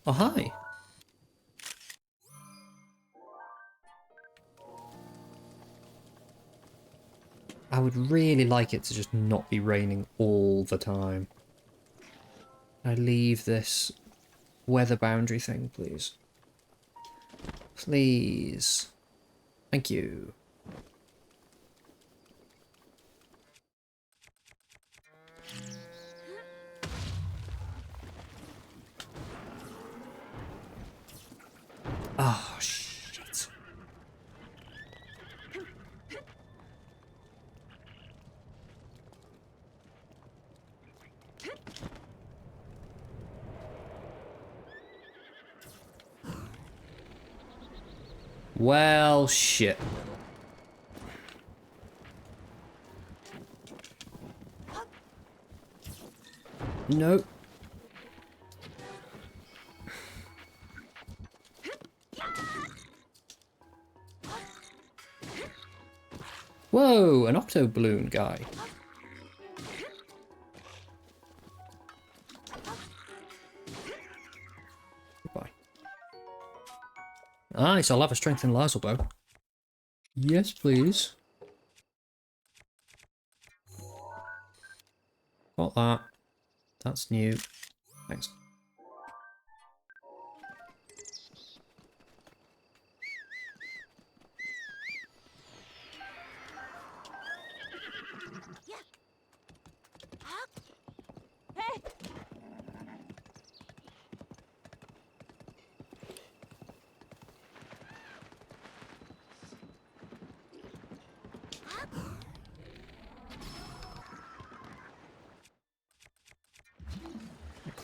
Oh, hi. I would really like it to just not be raining all the time. I leave this weather boundary thing, please. Please. Thank you. Oh, shit. Well, shit. Nope. Whoa, an octo balloon guy. Goodbye. Nice, I'll have a strengthened laser bow. Yes, please. Got that. That's new. Thanks.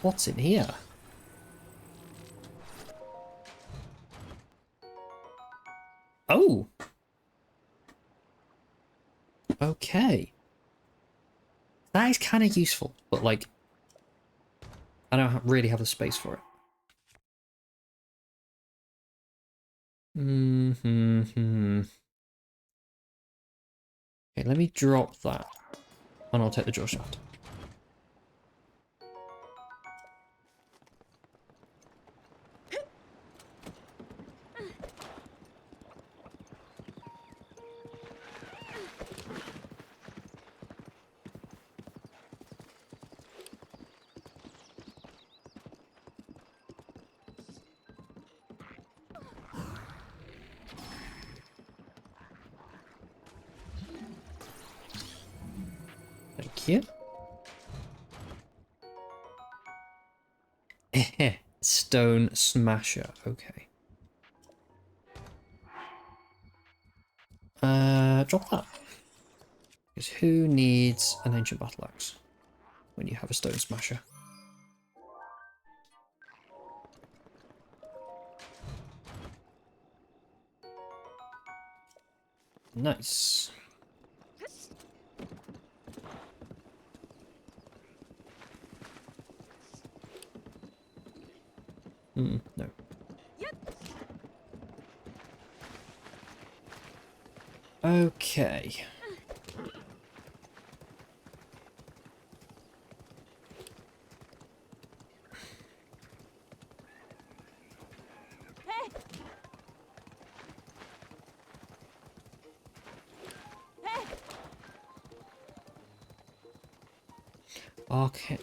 What's in here? Oh! Okay. That is kind of useful, but like, I don't really have the space for it. Okay, let me drop that, and I'll take the drill shaft. Thank you. Stone smasher. Okay. Drop that. Because who needs an ancient battle axe when you have a stone smasher? Nice. No. Okay. Okay.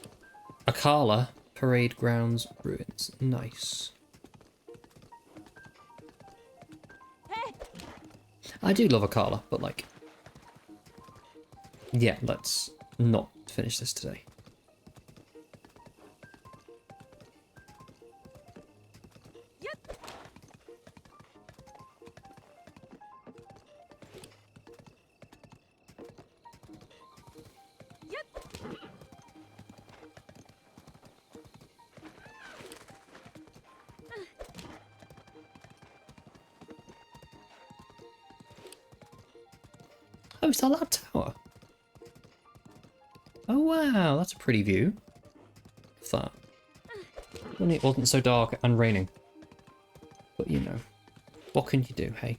Akala, Parade Grounds, Ruins. Nice. I do love Akala, but like... Yeah, let's not finish this today. Oh, it's that tower. Oh wow, that's a pretty view. What's that? When it wasn't so dark and raining. But you know, what can you do, hey?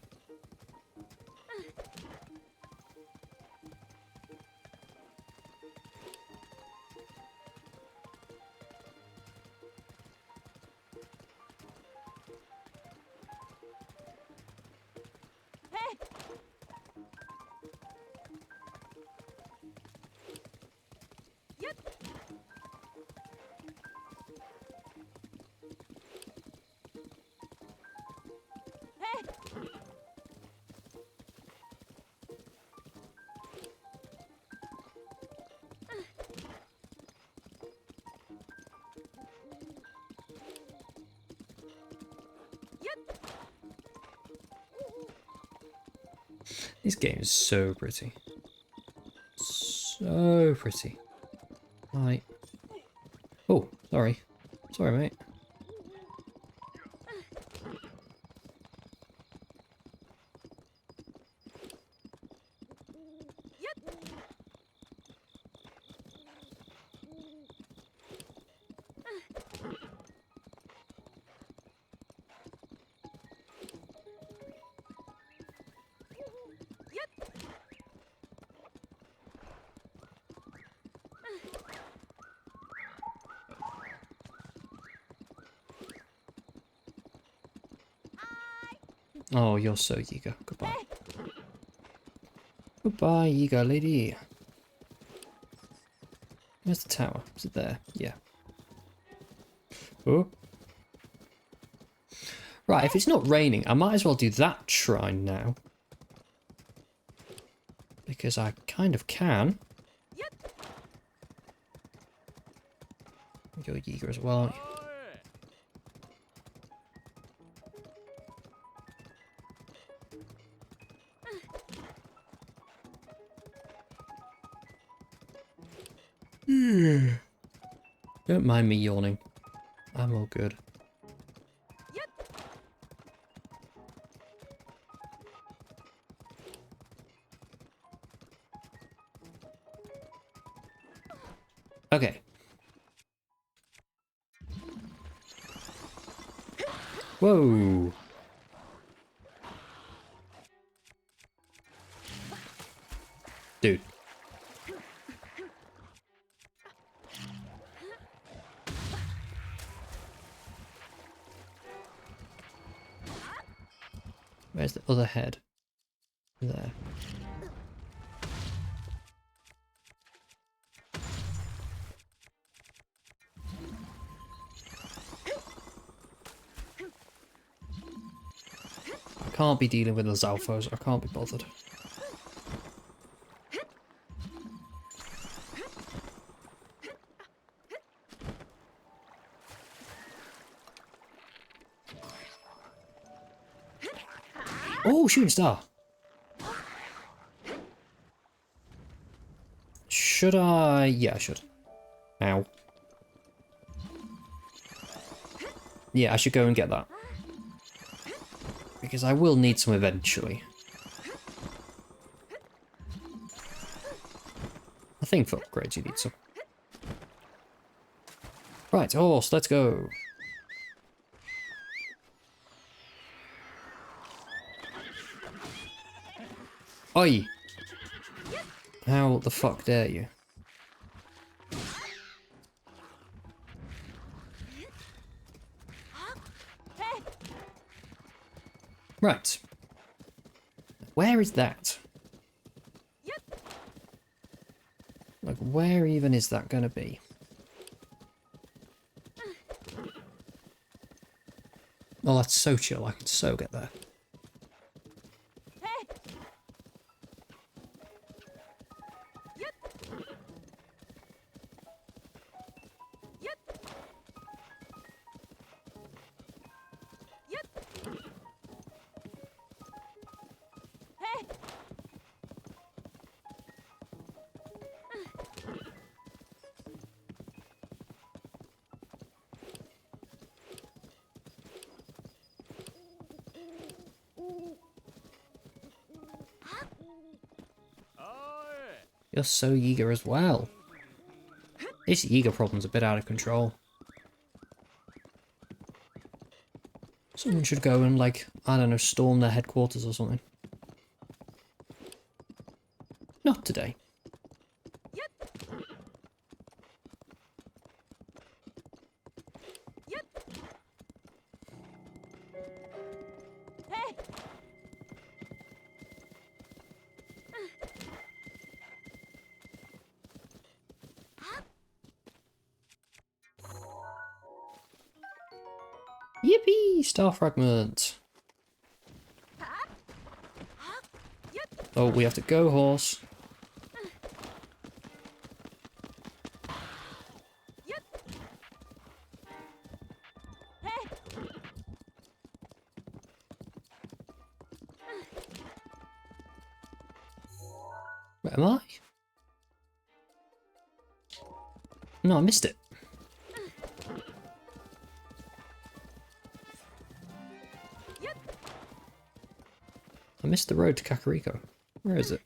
This game is so pretty. So pretty. Right. Oh, sorry. Sorry, mate. Oh, you're so eager. Goodbye. Goodbye, eager lady. Where's the tower? Is it there? Yeah. Oh. Right, if it's not raining, I might as well do that shrine now. Because I kind of can. You're eager as well, aren't you? Don't mind me yawning. I'm all good. Okay. Whoa. Dude. Where's the other head? There. I can't be dealing with the Zalfos. I can't be bothered. Oh, shooting star. Should I? Yeah, I should. Ow. Yeah, I should go and get that. Because I will need some eventually. I think for upgrades you need some. Right, horse, let's go. Oi! How the fuck dare you? Right. Where is that? Like, where even is that gonna be? Oh, that's so chill. I can so get there. You're so eager as well. This eager problem's a bit out of control. Someone should go and, like, I don't know, storm their headquarters or something. Not today. Yippee! Star fragment. Oh, we have to go, horse. Where am I? No, I missed it. I missed the road to Kakariko. Where is it?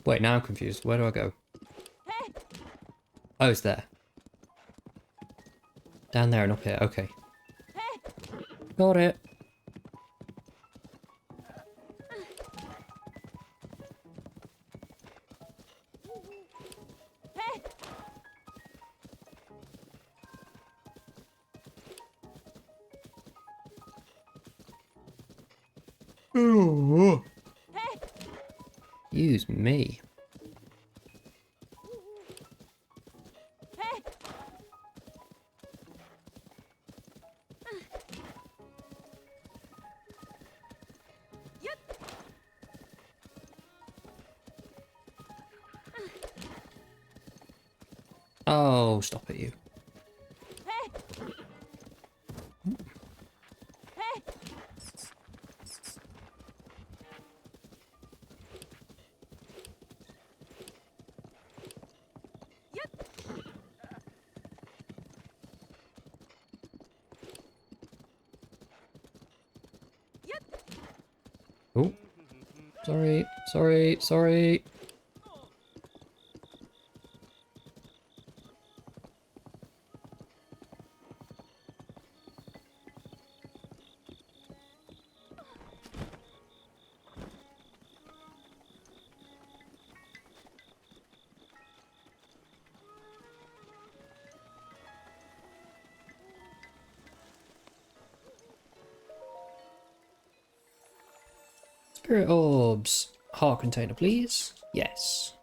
Wait, now I'm confused. Where do I go? Oh, it's there. Down there and up here. Okay. Got it. Use me. Oh, stop it, you. Oh, sorry. Spirit orbs. Heart container, please. Yes.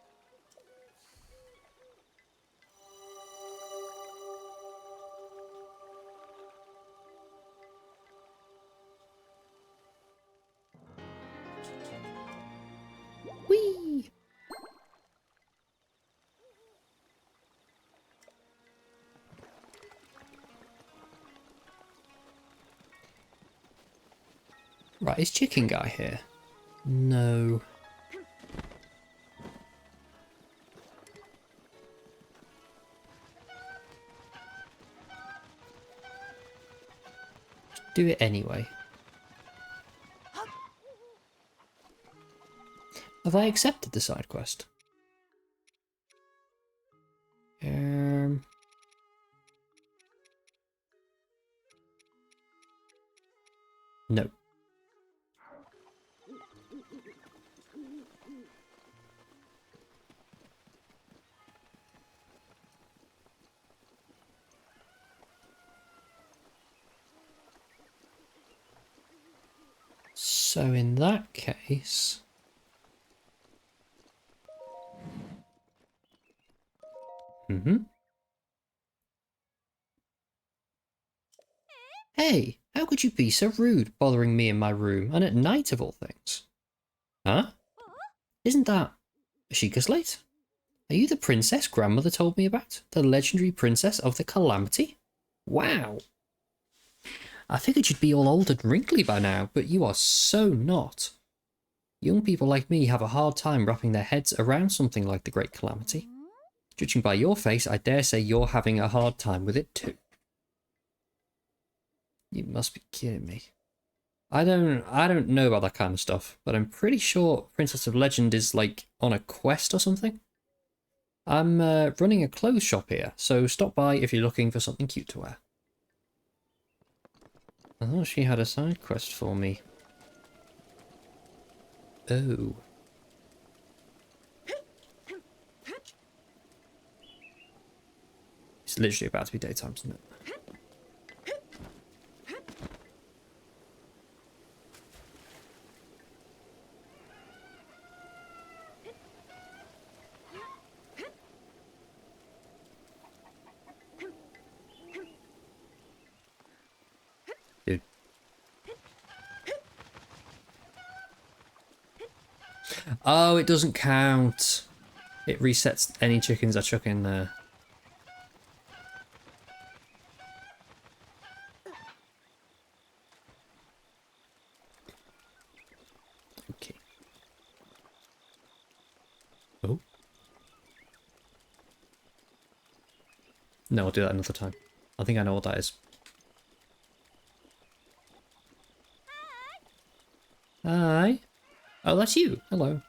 Whee! Right, is Chicken Guy here? No. Do it anyway. Have I accepted the side quest? No. So in that case... Hey, how could you be so rude, bothering me in my room, and at night of all things? Huh? Isn't that... Sheikah Slate? Are you the princess grandmother told me about? The legendary princess of the Calamity? Wow! I figured you'd be all old and wrinkly by now, but you are so not. Young people like me have a hard time wrapping their heads around something like the Great Calamity. Judging by your face, I dare say you're having a hard time with it too. You must be kidding me. I don't know about that kind of stuff, but I'm pretty sure Princess of Legend is like on a quest or something. I'm running a clothes shop here, so stop by if you're looking for something cute to wear. I thought she had a side quest for me. Oh. It's literally about to be daytime, isn't it? Dude. Oh, it doesn't count. It resets any chickens I chuck in there. Okay. Oh. No, I'll do that another time. I think I know what that is. Hi. Oh, that's you. Hello.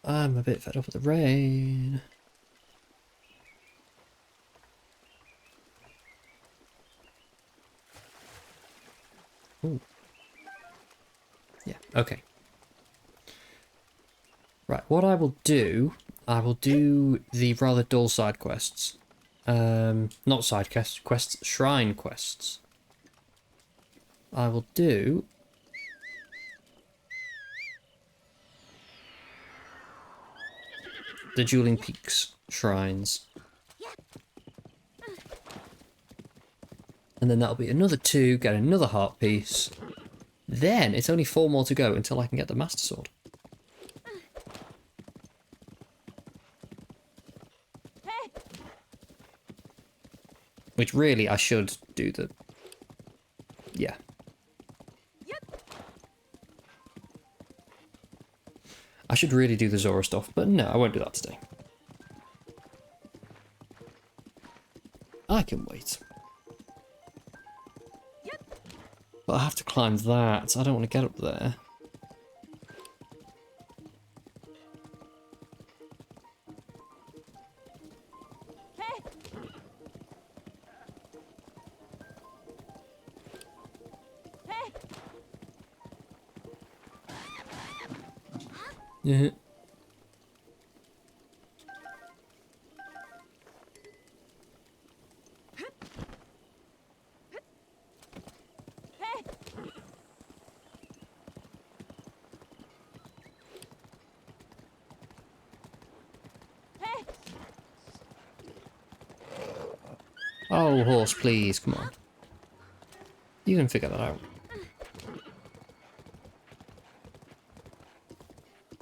I'm a bit fed up with the rain. Ooh. Yeah, okay. Right, what I will do the rather dull side quests. Not side quests, shrine quests. I will do the Dueling Peaks shrines. And then that'll be another 2, get another heart piece. Then it's only 4 more to go until I can get the Master Sword. Which really I should do the... Yeah. I should really do the Zora stuff, but no, I won't do that today. I can wait. But I have to climb that. I don't want to get up there. Yeah. Oh, horse, please, come on. You can figure that out.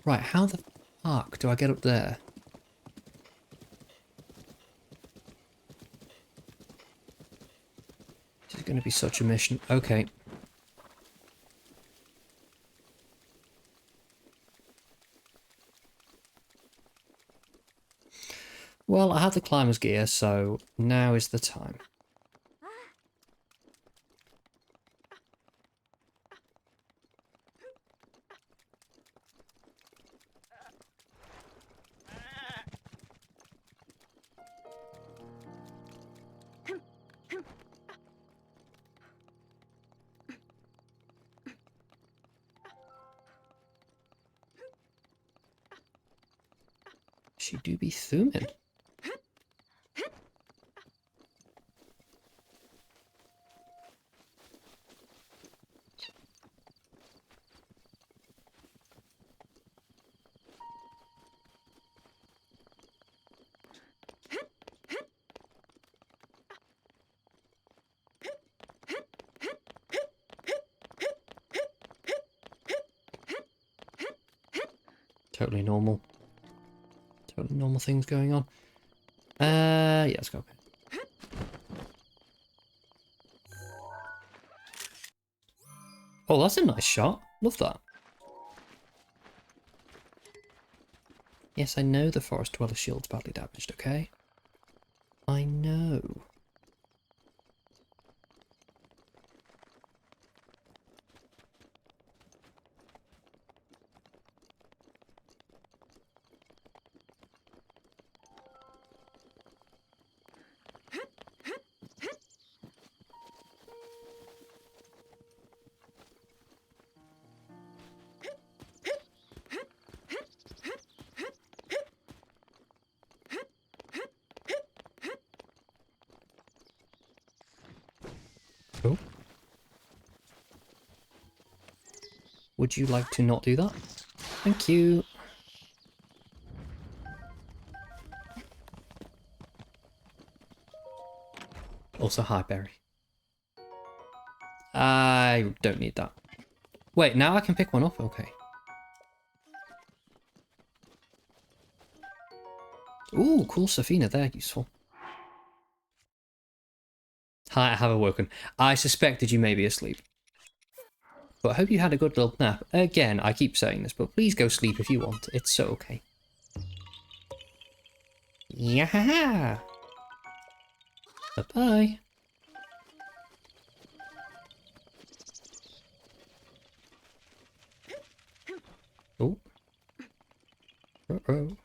Right, how the fuck do I get up there? This is going to be such a mission. Okay. Well, I have the climber's gear, so now is the time. She do be thumbing. Totally normal. Totally normal things going on. Yeah, let's go up here. Oh, that's a nice shot. Love that. Yes, I know the Forest Dweller shield's badly damaged, okay? I know. Oh. Would you like to not do that? Thank you. Also, hi, Berry. I don't need that. Wait, now I can pick one up? Okay. Ooh, cool Safina, they're useful. Hi, I have awoken. I suspected you may be asleep. But I hope you had a good little nap. Again, I keep saying this, but please go sleep if you want. It's so okay. Yeah. Bye-bye. Oh. Uh-oh.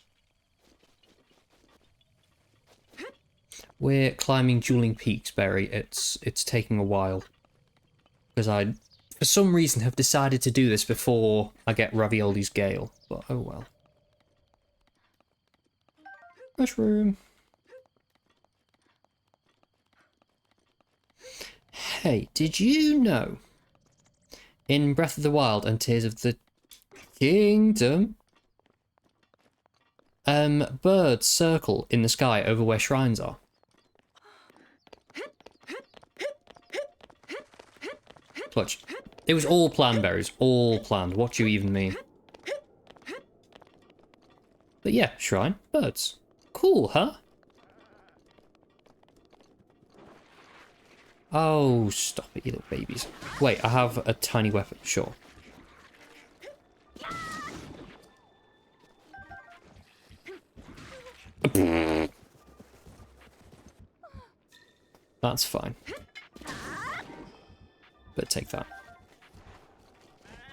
We're climbing Dueling Peaks, Berry. It's taking a while. Because I, for some reason, have decided to do this before I get Ravioli's Gale. But oh well. Mushroom. Hey, did you know in Breath of the Wild and Tears of the Kingdom, birds circle in the sky over where shrines are? Clutch. It was all planned, Berries. All planned. What do you even mean? But yeah, shrine, birds. Cool, huh? Oh, stop it, you little babies. Wait, I have a tiny weapon, sure. That's fine. But take that.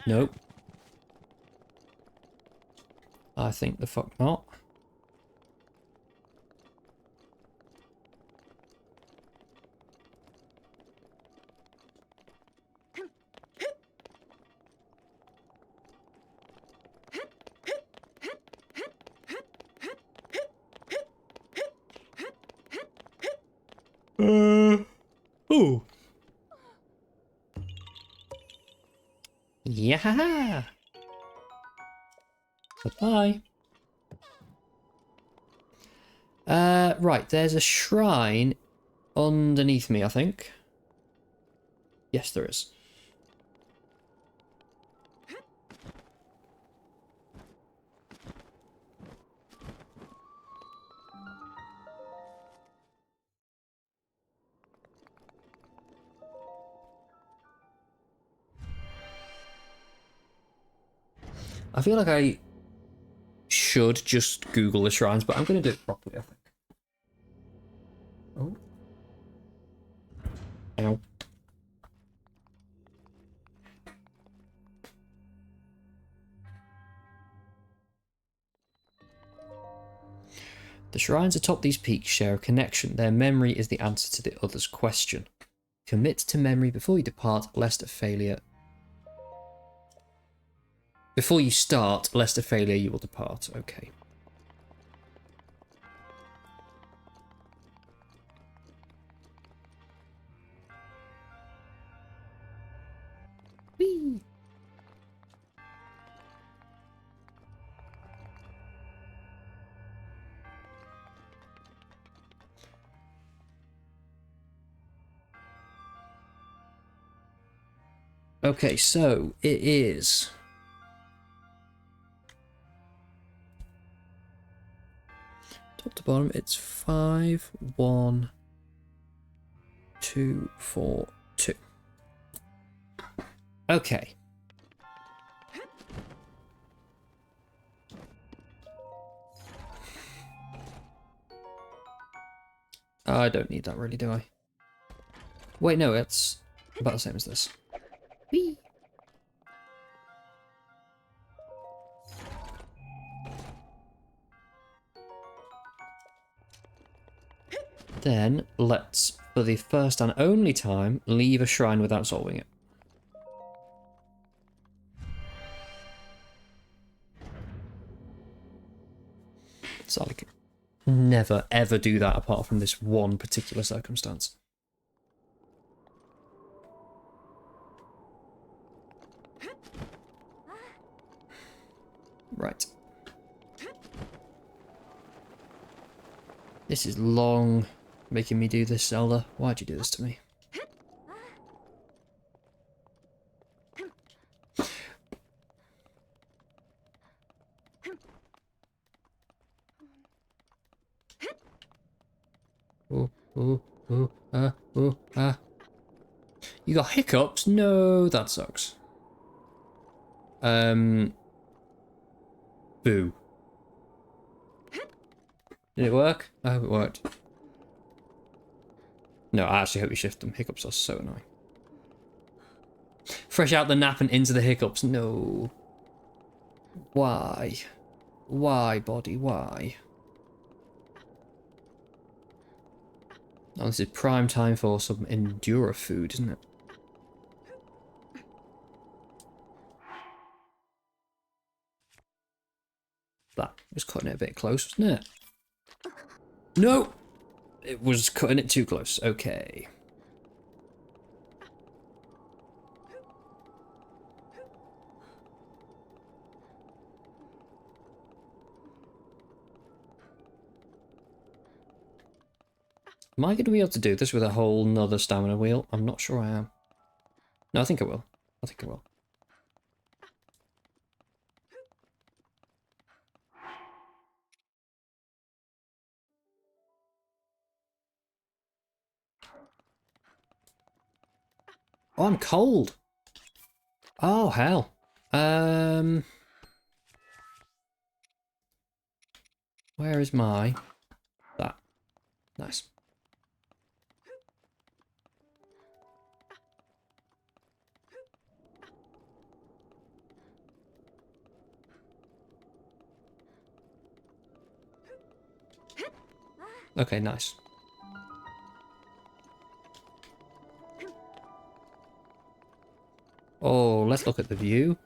Nope. I think the fuck not. Ooh. Yeah. Bye-bye. Right, there's a shrine underneath me, I think. Yes, there is. I feel like I should just Google the shrines, but I'm going to do it properly, I think. Oh. Ow. The shrines atop these peaks share a connection. Their memory is the answer to the other's question. Commit to memory before you depart, lest a failure... Before you start, lest a failure you will depart. Okay. Whee! Okay, so it is... Top to bottom, it's 5, 1, 2, 4, 2. Okay. I don't need that really, do I? Wait, no, it's about the same as this. Whee! Then, let's, for the first and only time, leave a shrine without solving it. So I could never, ever do that apart from this one particular circumstance. Right. This is long, making me do this, Zelda. Why'd you do this to me? Oh, oh, oh, oh, ah. You got hiccups? No, that sucks. Boo. Did it work? I hope it worked. No, I actually hope you shift them. Hiccups are so annoying. Fresh out the nap and into the hiccups. No. Why? Why, body? Why? Oh, this is prime time for some Endura food, isn't it? That was cutting it a bit close, wasn't it? No! It was cutting it too close. Okay. Am I going to be able to do this with a whole nother stamina wheel? I'm not sure I am. No, I think I will. I think I will. Oh, I'm cold. Oh, hell. Where is my... That. Nice. Okay, nice. Oh, let's look at the view.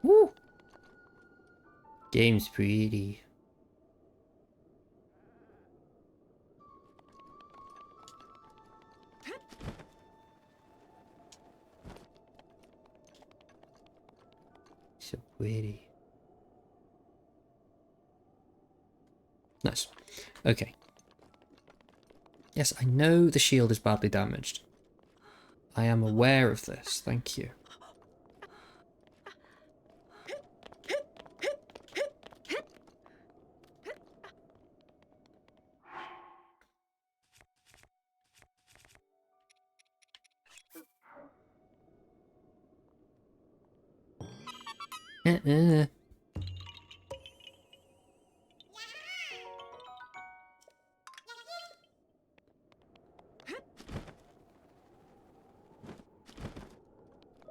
Woo! Game's pretty. So pretty. Nice. Okay. Yes, I know the shield is badly damaged. I am aware of this. Thank you.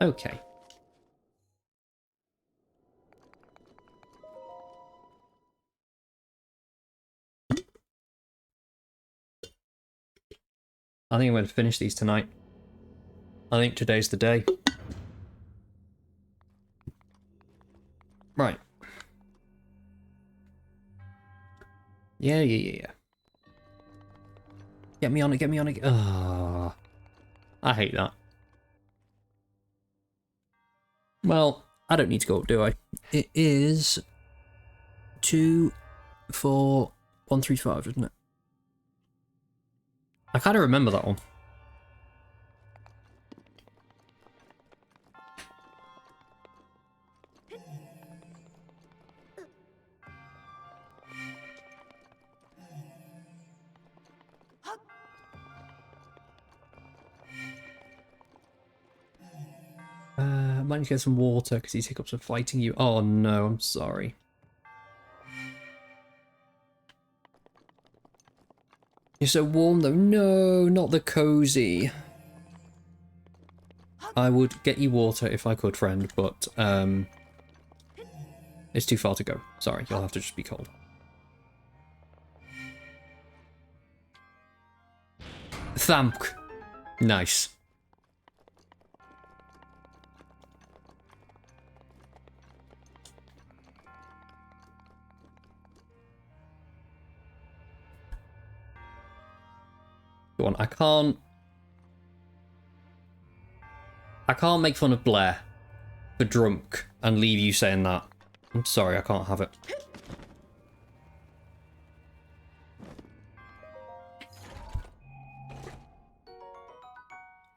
Okay. I think I'm going to finish these tonight. I think today's the day. Right. Yeah. Get me on it, get me on it. Ah, I hate that. Well, I don't need to go up, do I? It is 24135, isn't it? I kind of remember that one. Might need to get some water because these hiccups are fighting you. Oh no, I'm sorry. You're so warm though. No, not the cozy. I would get you water if I could, friend, but it's too far to go. Sorry, you'll have to just be cold. Thamk. Nice. Go on, I can't make fun of Blair for drunk and leave you saying that. I'm sorry, I can't have it.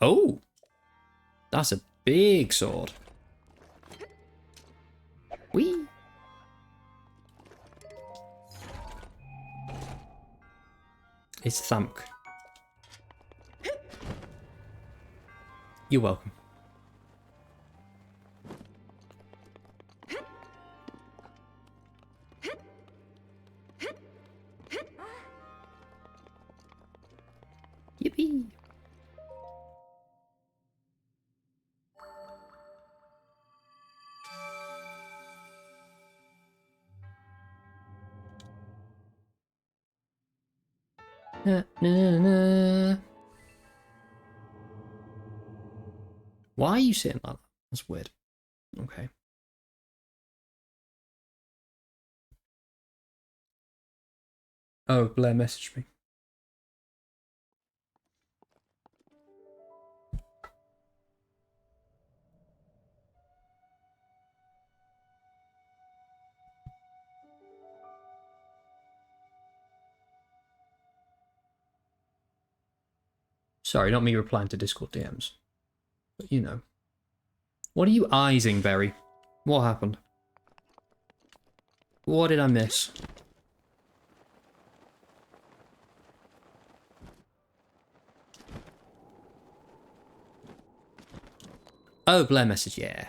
Oh! That's a big sword. Whee! It's Thamk. You're welcome. Yippee! Na, na, na. Why are you saying that? That's weird. Okay. Oh, Blair messaged me. Sorry, not me replying to Discord DMs. But you know. What are you eyesing, Berry? What happened? What did I miss? Oh, Blair message, yeah.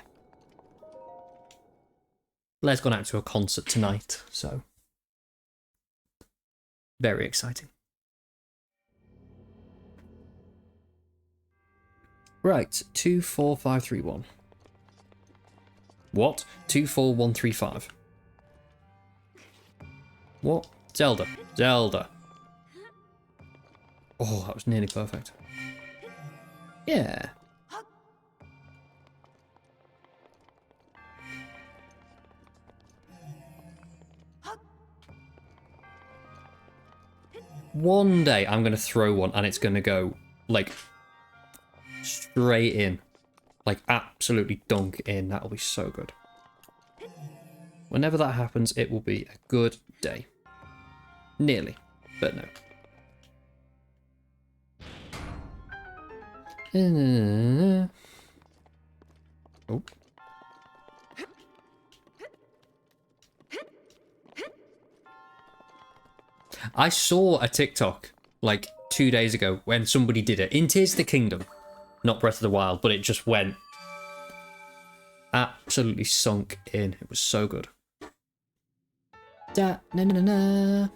Blair's gone out to a concert tonight, so. Very exciting. Right, 24531. What? 24135. What? Zelda. Zelda. Oh, that was nearly perfect. Yeah. One day I'm going to throw one and it's going to go, like, straight in. Like, absolutely dunk in. That'll be so good. Whenever that happens, it will be a good day. Nearly, but no. Oh. I saw a TikTok like 2 days ago when somebody did it in Tears of the Kingdom. Not Breath of the Wild, but it just went absolutely sunk in. It was so good. Da, na, na, na, na.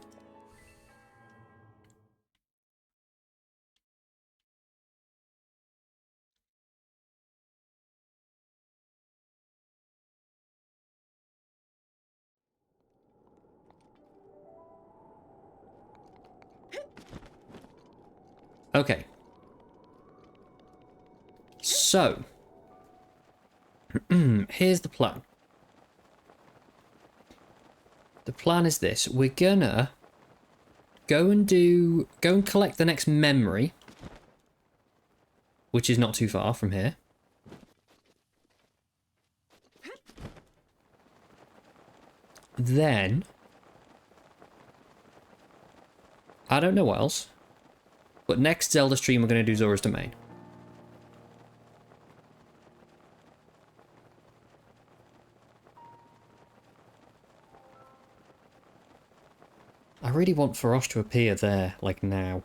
Okay. So, here's the plan. The plan is this. We're gonna go and collect the next memory, which is not too far from here. Then, I don't know what else, but next Zelda stream we're going to do Zora's Domain. I really want Farosh to appear there, like now.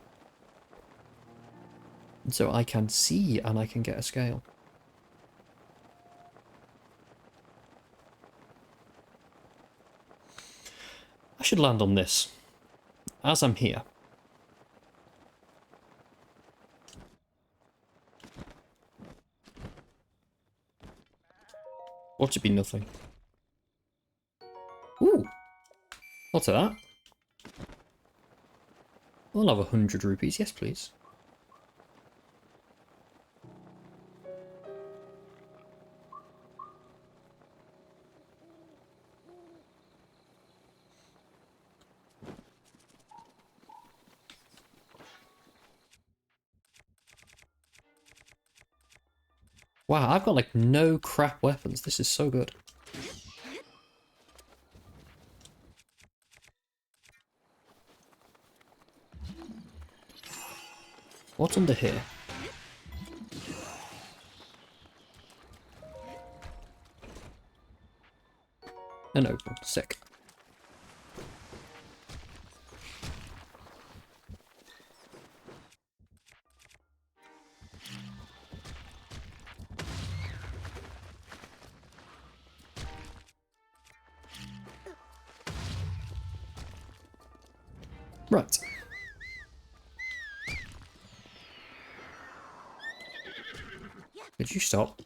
So I can see and I can get a scale. I should land on this, as I'm here. Watch it be nothing. Ooh. I'll take that. I'll have 100 rupees. Yes, please. Wow, I've got like no crap weapons. This is so good. What's under here? An open. Sick. Right. Did you stop?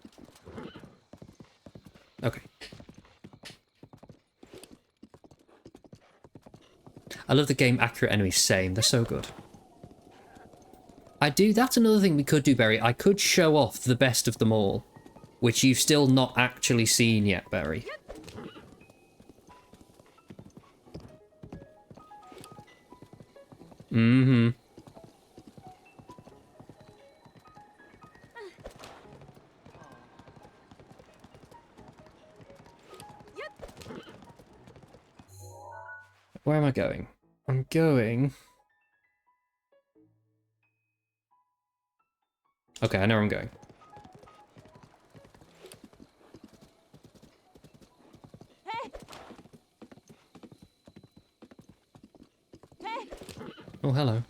Okay. I love the game accurate enemies, same. They're so good. That's another thing we could do, Berry. I could show off the best of them all, which you've still not actually seen yet, Berry. Mm-hmm. Where am I going? I'm going... Okay, I know where I'm going. Oh, hello.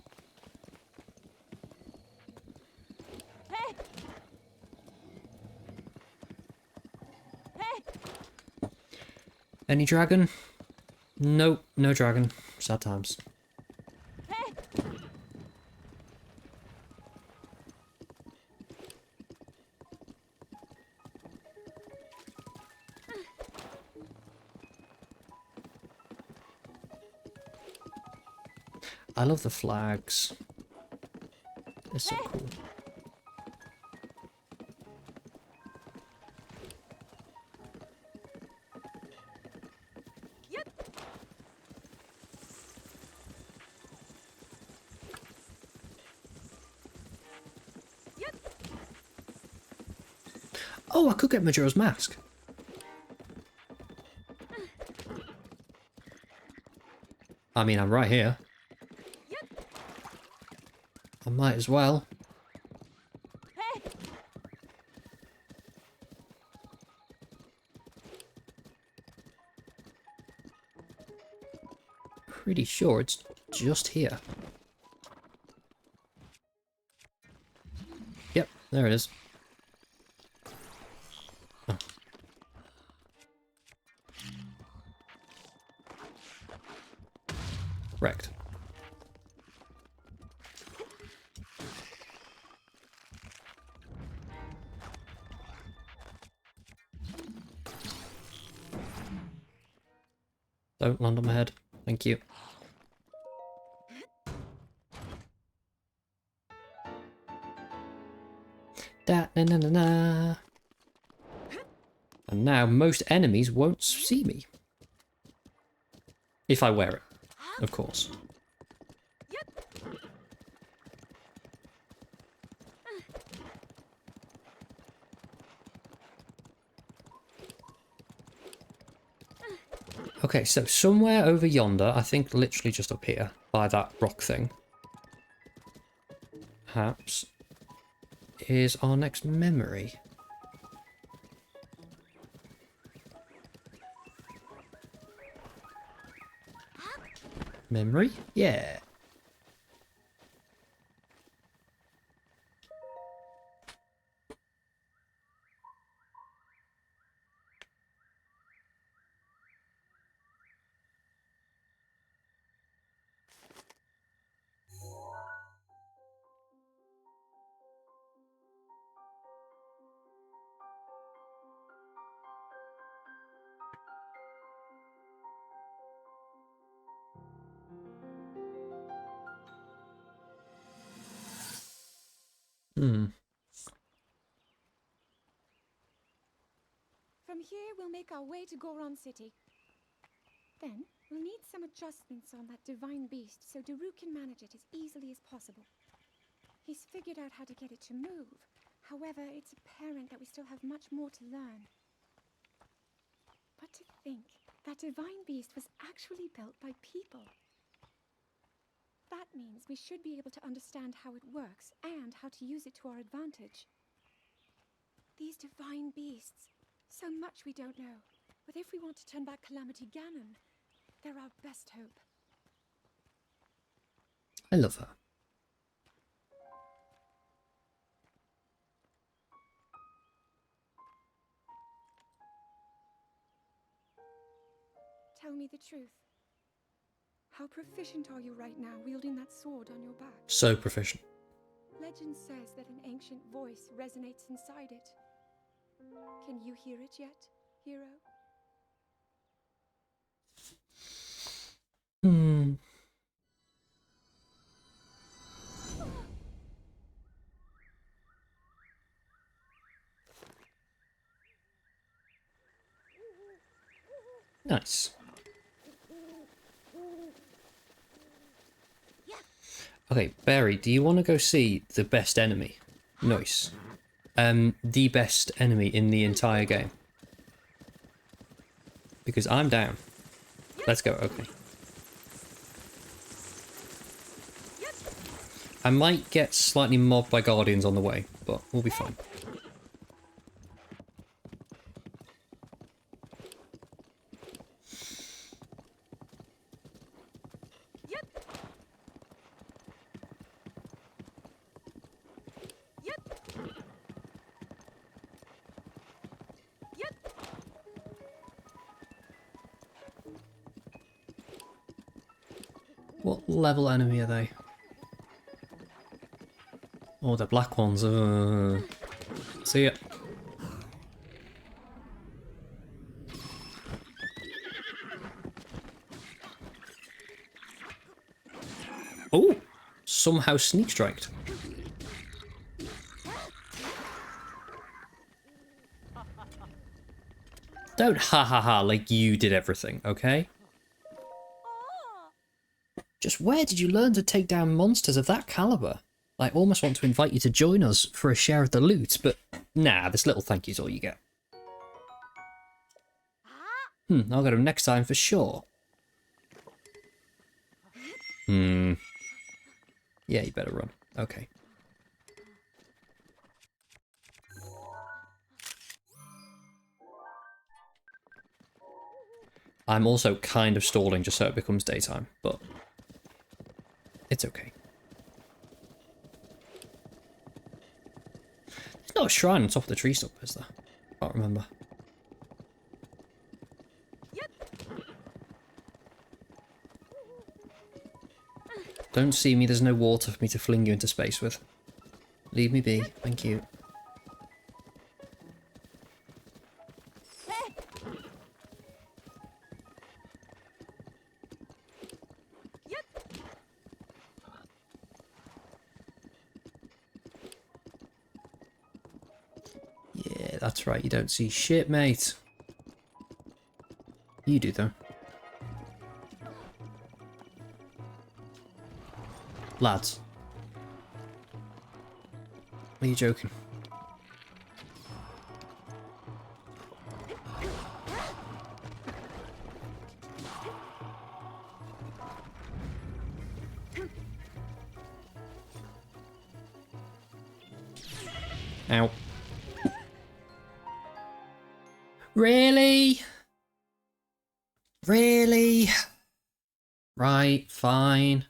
Any dragon? Nope, no dragon. Sad times. I love the flags. They're so cool. Oh, I could get Majora's Mask. I mean, I'm right here. I might as well. Pretty sure it's just here. Yep, there it is. Oh. Wrecked. Don't land on my head. Thank you. Da na na na na. And now most enemies won't see me. If I wear it, of course. Okay, so somewhere over yonder, I think literally just up here, by that rock thing, perhaps, is our next memory. Memory? Yeah. Hmm. From here, we'll make our way to Goron City. Then, we'll need some adjustments on that divine beast so Daru can manage it as easily as possible. He's figured out how to get it to move. However, it's apparent that we still have much more to learn. But to think, that divine beast was actually built by people. That means we should be able to understand how it works and how to use it to our advantage. These divine beasts, so much we don't know. But if we want to turn back Calamity Ganon, they're our best hope. I love her. Tell me the truth. How proficient are you right now wielding that sword on your back? So proficient. Legend says that an ancient voice resonates inside it. Can you hear it yet, hero? Hmm. Nice. Okay, Barry, do you want to go see the best enemy? Nice. The best enemy in the entire game. Because I'm down. Let's go, okay. I might get slightly mobbed by guardians on the way, but we'll be fine. What level enemy are they? Oh, the black ones. See ya. Oh! Somehow sneak striked. Don't ha ha ha like you did everything, okay? Just where did you learn to take down monsters of that caliber? I almost want to invite you to join us for a share of the loot, but nah, this little thank you's all you get. I'll get him next time for sure. Yeah, you better run. Okay. I'm also kind of stalling just so it becomes daytime, but it's okay. There's not a shrine on top of the tree stump, is there? I can't remember. Don't see me, there's no water for me to fling you into space with. Leave me be, thank you. Yeah, that's right, you don't see shit, mate. You do, though. Lads. Are you joking? Ow. Really? Really? Right, fine.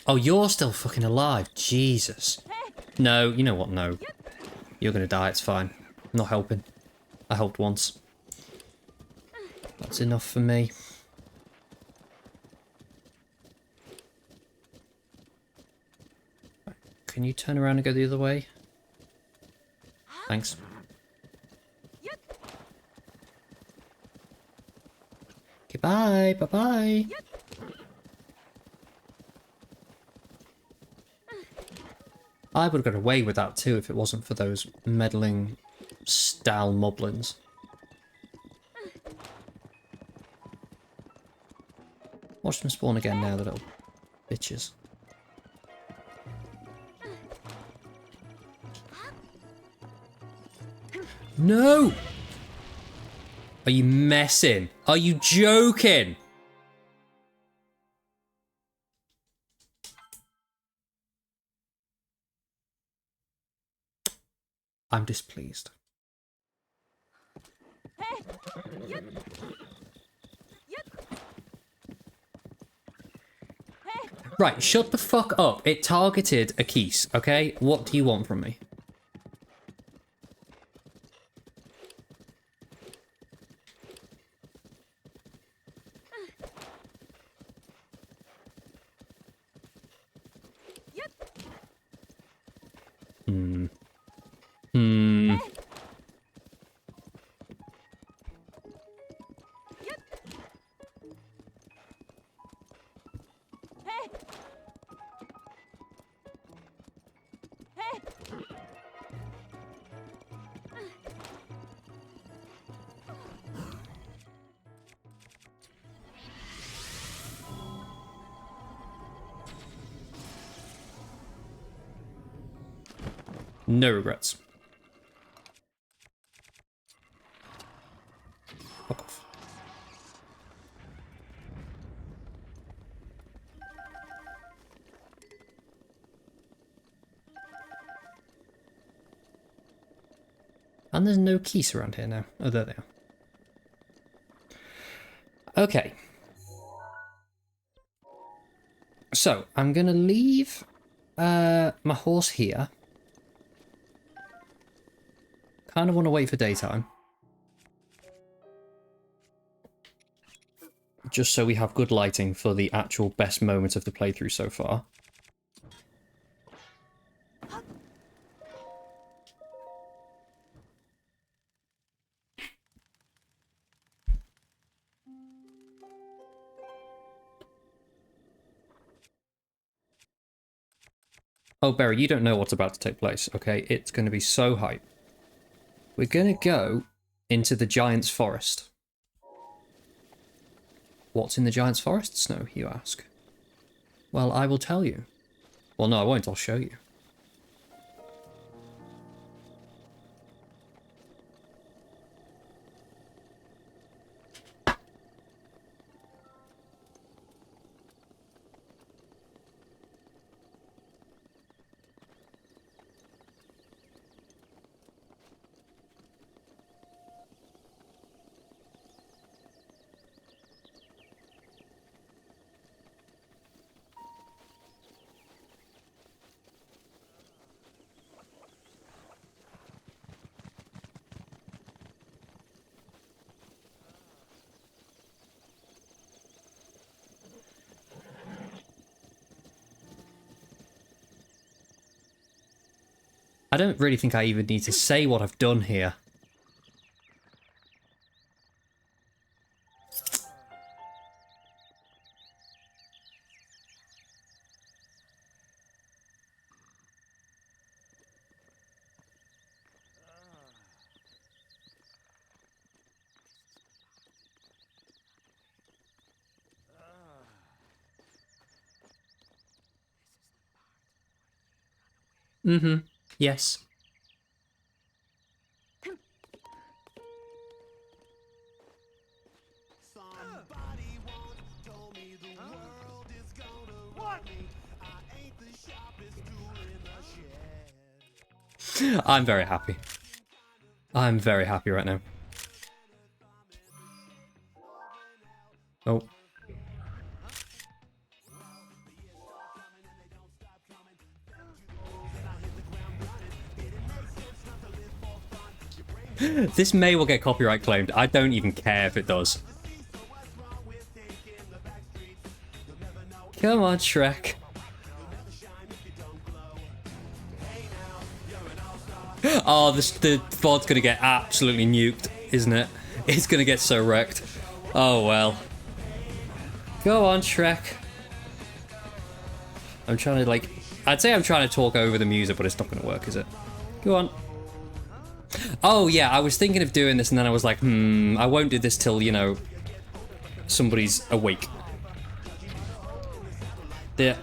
Oh, you're still fucking alive. Jesus. No, you know what? No. You're gonna die, it's fine. I'm not helping. I helped once. That's enough for me. Can you turn around and go the other way? Thanks. Okay, bye. Bye-bye. I would have got away with that too if it wasn't for those meddling style moblins. Watch them spawn again now, the little bitches. No! Are you messing? Are you joking? I'm displeased. Right, shut the fuck up. It targeted a Keese, okay? What do you want from me? No regrets. Fuck off. And there's no keys around here now. Oh, there they are. Okay. So, I'm going to leave my horse here. Kind of want to wait for daytime. Just so we have good lighting for the actual best moment of the playthrough so far. Oh, Barry, you don't know what's about to take place, okay? It's going to be so hype. We're going to go into the Giant's Forest. What's in the Giant's Forest, Snow, you ask? Well, I will tell you. Well, no, I won't. I'll show you. I don't really think I even need to say what I've done here. Mm-hmm. Yes. I'm very happy. I'm very happy right now. Oh. This may well get copyright claimed. I don't even care if it does. Come on, Shrek. Oh, the VOD's gonna get absolutely nuked, isn't it? It's gonna get so wrecked. Oh well. Go on, Shrek. I'm trying to, like, I'd say I'm trying to talk over the music, but it's not going to work, is it? Go on. Oh, yeah, I was thinking of doing this, and then I was like, I won't do this till, you know, somebody's awake.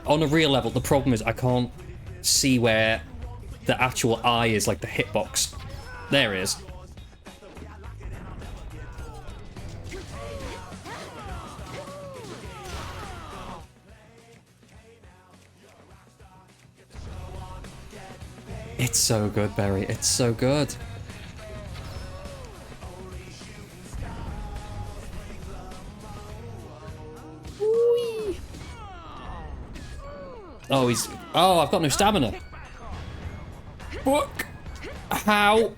On a real level, the problem is I can't see where the actual eye is, like the hitbox. There it is. It's so good, Barry. It's so good. Whee! Oh, he's... Oh, I've got no stamina. Fuck! How?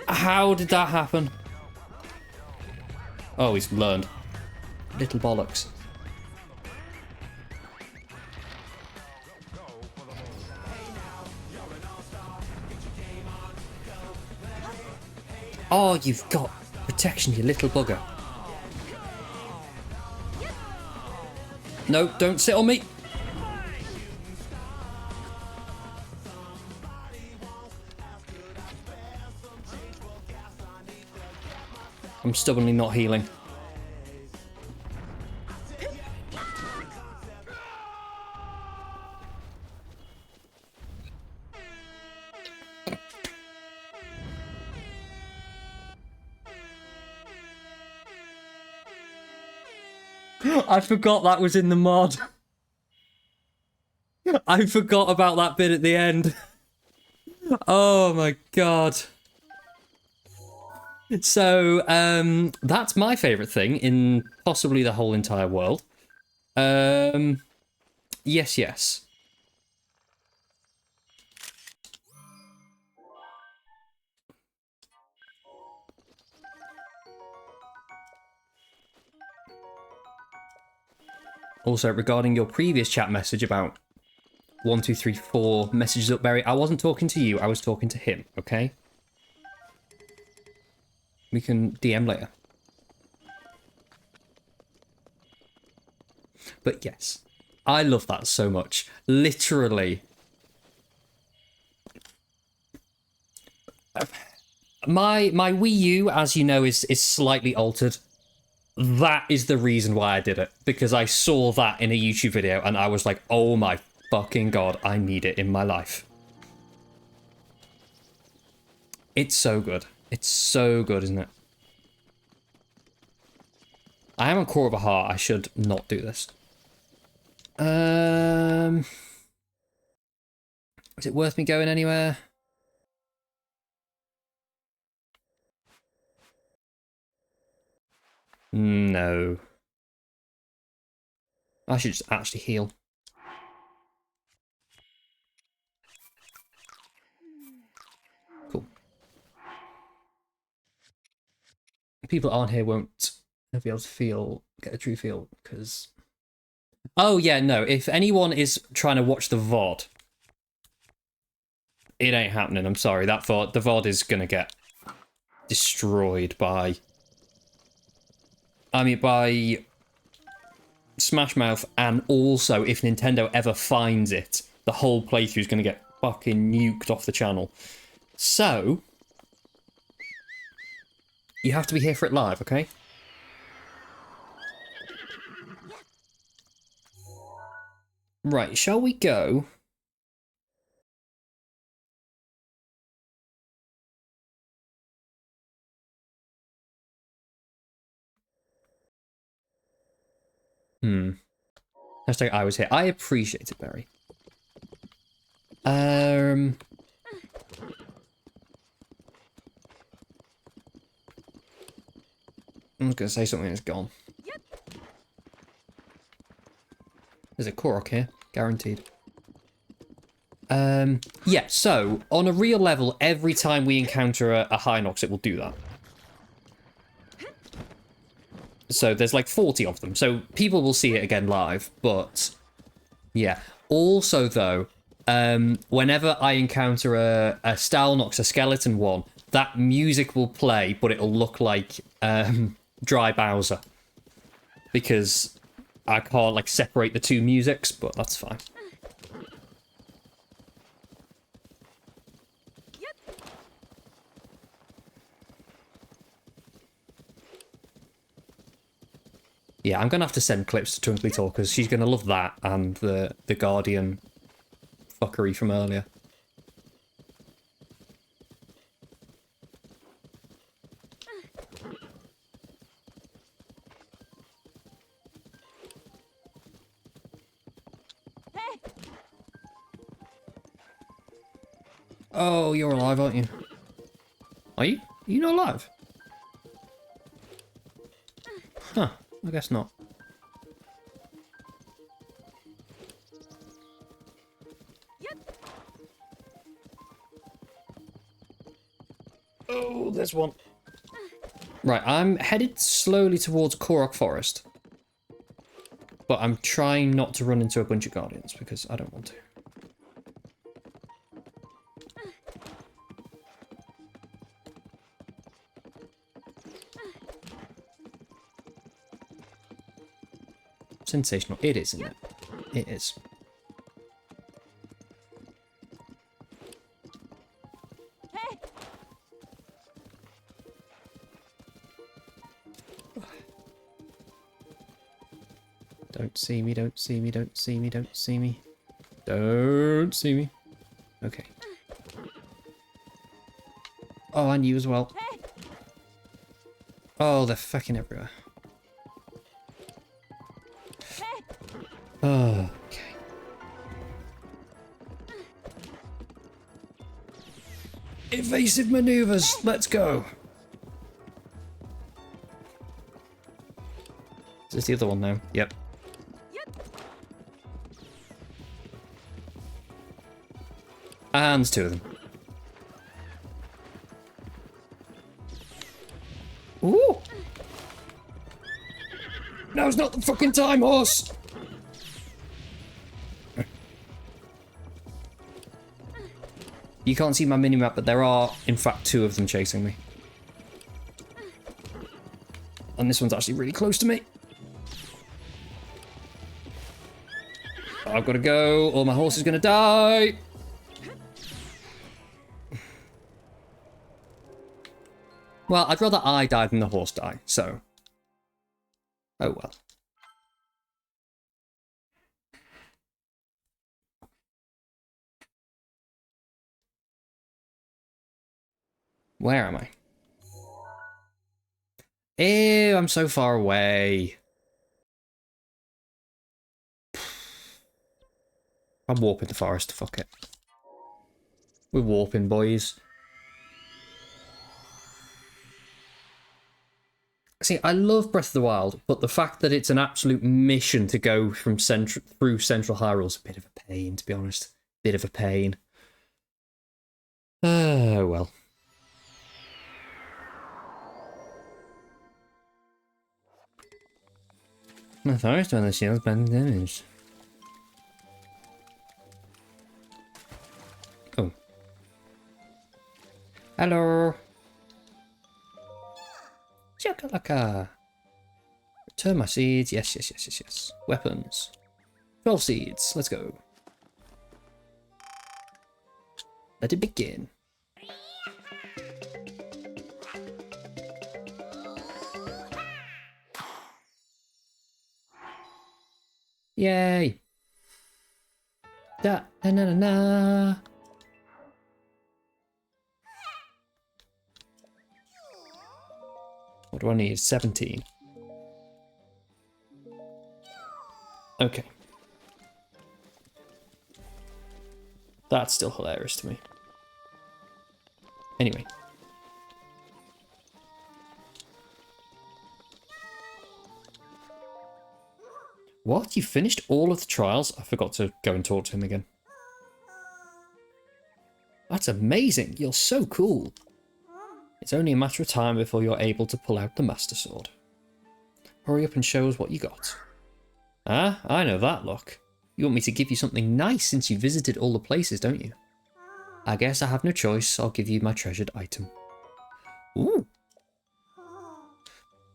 How did that happen? Oh, he's learned. Little bollocks. Oh, you've got protection, you little bugger. No, don't sit on me. I'm stubbornly not healing. I forgot that was in the mod. I forgot about that bit at the end. Oh my god. So, that's my favourite thing in possibly the whole entire world. Yes, yes. Also, regarding your previous chat message about 1, 2, 3, 4 messages up, Barry, I wasn't talking to you, I was talking to him, okay? We can DM later. But yes, I love that so much. Literally. My Wii U, as you know, is slightly altered. That is the reason why I did it. Because I saw that in a YouTube video and I was like, oh my fucking god, I need it in my life. It's so good. It's so good, isn't it? I am on Core of a Heart. I should not do this. Is it worth me going anywhere? No. I should just actually heal. Cool. People aren't here won't be able to get a true feel, because... Oh, yeah, no. If anyone is trying to watch the VOD, it ain't happening. I'm sorry. The VOD is going to get destroyed by... I mean, by Smash Mouth, and also if Nintendo ever finds it, the whole playthrough is going to get fucking nuked off the channel. So, you have to be here for it live, okay? Right, shall we go? Hashtag I was here. I appreciate it, Barry. I'm just gonna say something that's gone. There's a Korok here, guaranteed. Yeah, so, on a real level, every time we encounter a Hinox, it will do that. So there's like 40 of them, so people will see it again live, but yeah. Also though, whenever I encounter a Stalnox, a skeleton one, that music will play, but it'll look like Dry Bowser. Because I can't like separate the two musics, but that's fine. Yeah, I'm going to have to send clips to Twinkly Talkers. She's going to love that and the Guardian fuckery from earlier. Oh, you're alive, aren't you? Are you? Are you not alive? Huh, I guess not. Oh, there's one. Right, I'm headed slowly towards Korok Forest. But I'm trying not to run into a bunch of Guardians because I don't want to. Sensational. It is, isn't it? It is. Don't see me, don't see me, don't see me, don't see me. Don't see me. Okay. Oh, and you as well. Oh, they're fucking everywhere. Oh, okay. Evasive maneuvers, let's go. Is this the other one now? Yep. And there's two of them. Ooh! Now's not the fucking time, horse! You can't see my minimap, but there are, in fact, two of them chasing me. And this one's actually really close to me. I've got to go, or my horse is going to die! Well, I'd rather I die than the horse die, so... Oh well. Where am I? Ew, I'm so far away. I'm warping the forest, fuck it. We're warping, boys. See, I love Breath of the Wild, but the fact that it's an absolute mission to go from through Central Hyrule is a bit of a pain, to be honest. Bit of a pain. Oh, well. The forest on the shield's been damaged. Oh. Hello. Chakalaka. Return my seeds. Yes, yes, yes, yes, yes. Weapons. 12 seeds. Let's go. Let it begin. Yay. Da na na na na. What do I need? 17. Okay. That's still hilarious to me. Anyway. What? You finished all of the trials? I forgot to go and talk to him again. That's amazing. You're so cool. It's only a matter of time before you're able to pull out the Master Sword. Hurry up and show us what you got. Ah, I know that look. You want me to give you something nice since you visited all the places, don't you? I guess I have no choice. I'll give you my treasured item. Ooh.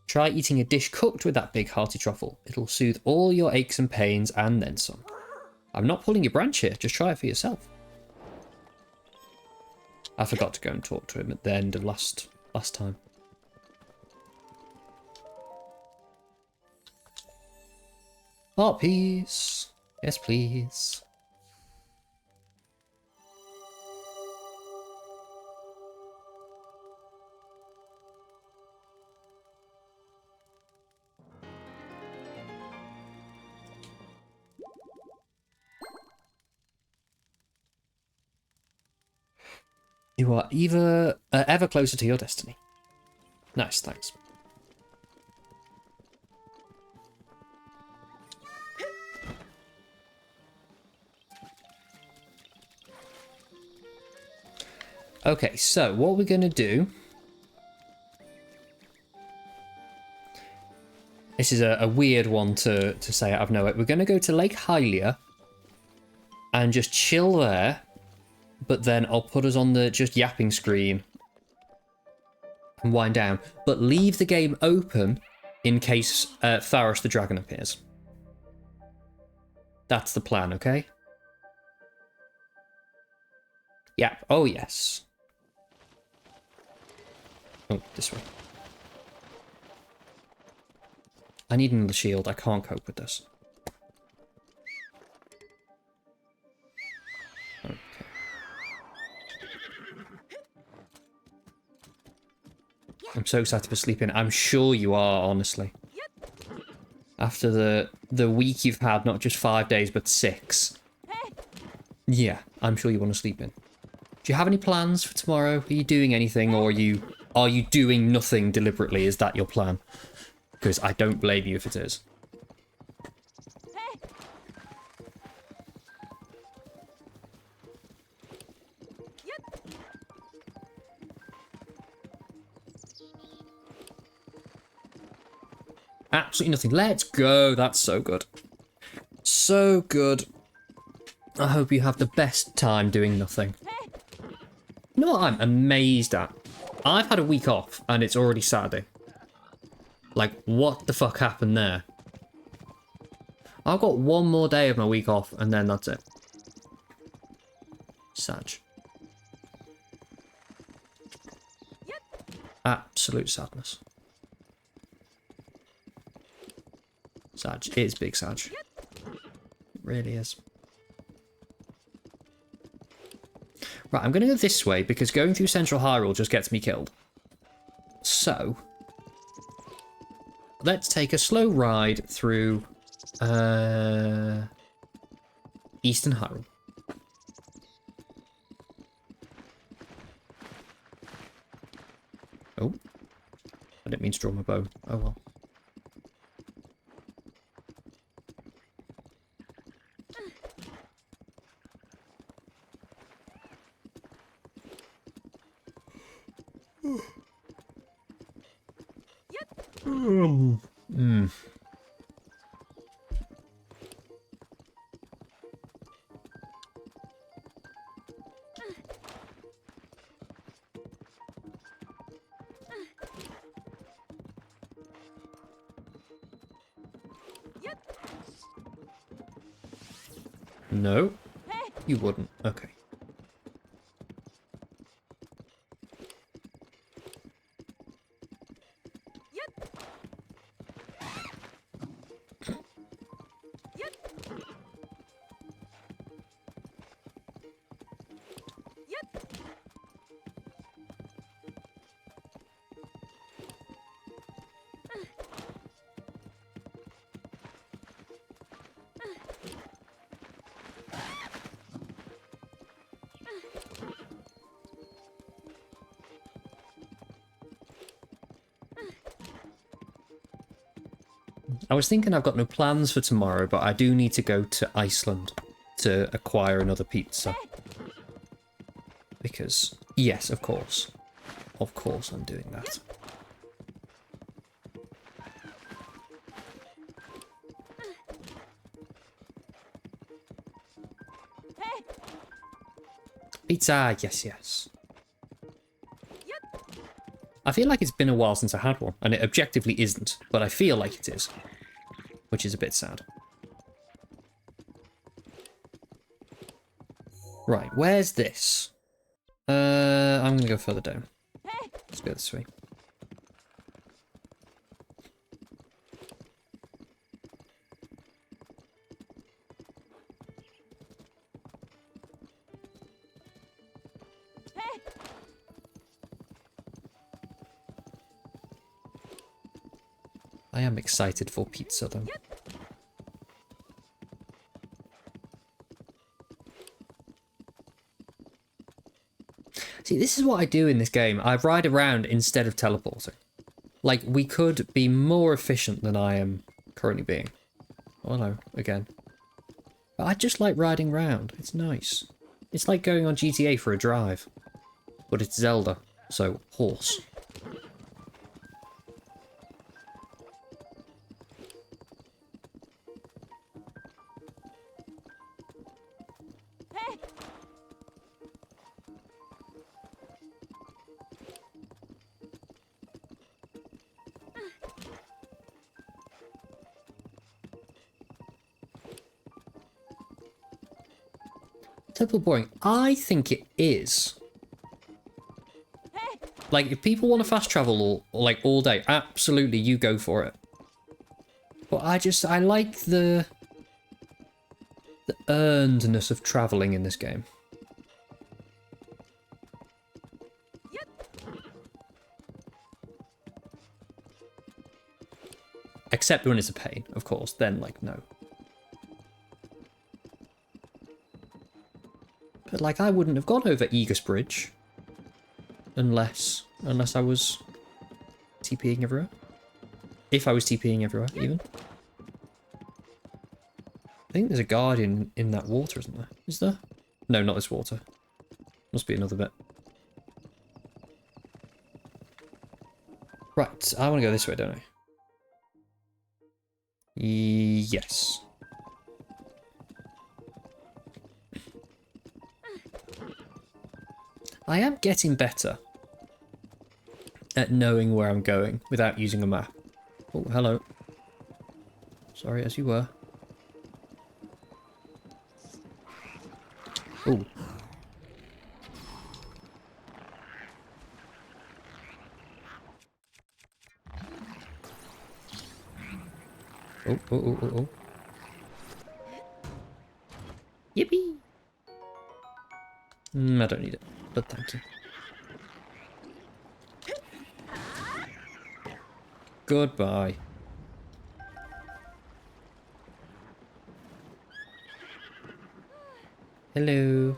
Try eating a dish cooked with that big hearty truffle. It'll soothe all your aches and pains and then some. I'm not pulling your branch here. Just try it for yourself. I forgot to go and talk to him at the end of last time. Art piece. Yes, please. You are either ever closer to your destiny. Nice, thanks. Okay, so what we're going to do... This is a weird one to say out of nowhere. We're going to go to Lake Hylia and just chill there, but then I'll put us on the just yapping screen and wind down, but leave the game open in case Tharos the dragon appears. That's the plan, okay? Yeah. Oh, yes. Oh, this way. I need another shield. I can't cope with this. Okay. I'm so excited for sleeping. I'm sure you are, honestly. After the week you've had, not just 5 days, but 6. Yeah, I'm sure you want to sleep in. Do you have any plans for tomorrow? Are you doing anything, or are you doing nothing deliberately? Is that your plan? Because I don't blame you if it is. Absolutely nothing. Let's go. That's so good. So good. I hope you have the best time doing nothing. You know what I'm amazed at? I've had a week off and it's already Saturday. Like, what the fuck happened there? I've got one more day of my week off and then that's it. Sad. Absolute sadness. Sad. It is big sad. It really is. Right, I'm going to go this way because going through Central Hyrule just gets me killed. So, let's take a slow ride through Eastern Hyrule. Oh, I didn't mean to draw my bow. Oh well. No, you wouldn't. Okay. I was thinking I've got no plans for tomorrow, but I do need to go to Iceland to acquire another pizza. Because, yes, of course. Of course I'm doing that. Pizza, yes, yes. I feel like it's been a while since I had one, and it objectively isn't, but I feel like it is. Which is a bit sad. Right, where's this? I'm gonna go further down. Let's go this way. I am excited for pizza though. See, this is what I do in this game. I ride around instead of teleporting. Like, we could be more efficient than I am currently being. Oh no, again. But I just like riding around. It's nice. It's like going on GTA for a drive. But it's Zelda, so horse. Temple boring. I think it is. Like, if people want to fast travel or like all day, absolutely, you go for it. But I like the earnedness of traveling in this game. Except when it's a pain, of course. Then, like, no. But, like, I wouldn't have gone over Aegis Bridge. Unless I was TPing everywhere. If I was TPing everywhere, even. I think there's a guardian in that water, isn't there? Is there? No, not this water. Must be another bit. Right, I want to go this way, don't I? Yes. I am getting better at knowing where I'm going without using a map. Oh, hello. Sorry, as you were. Oh. Oh, oh, oh, oh, oh. Yippee! I don't need it, but thank you. Goodbye. Hello.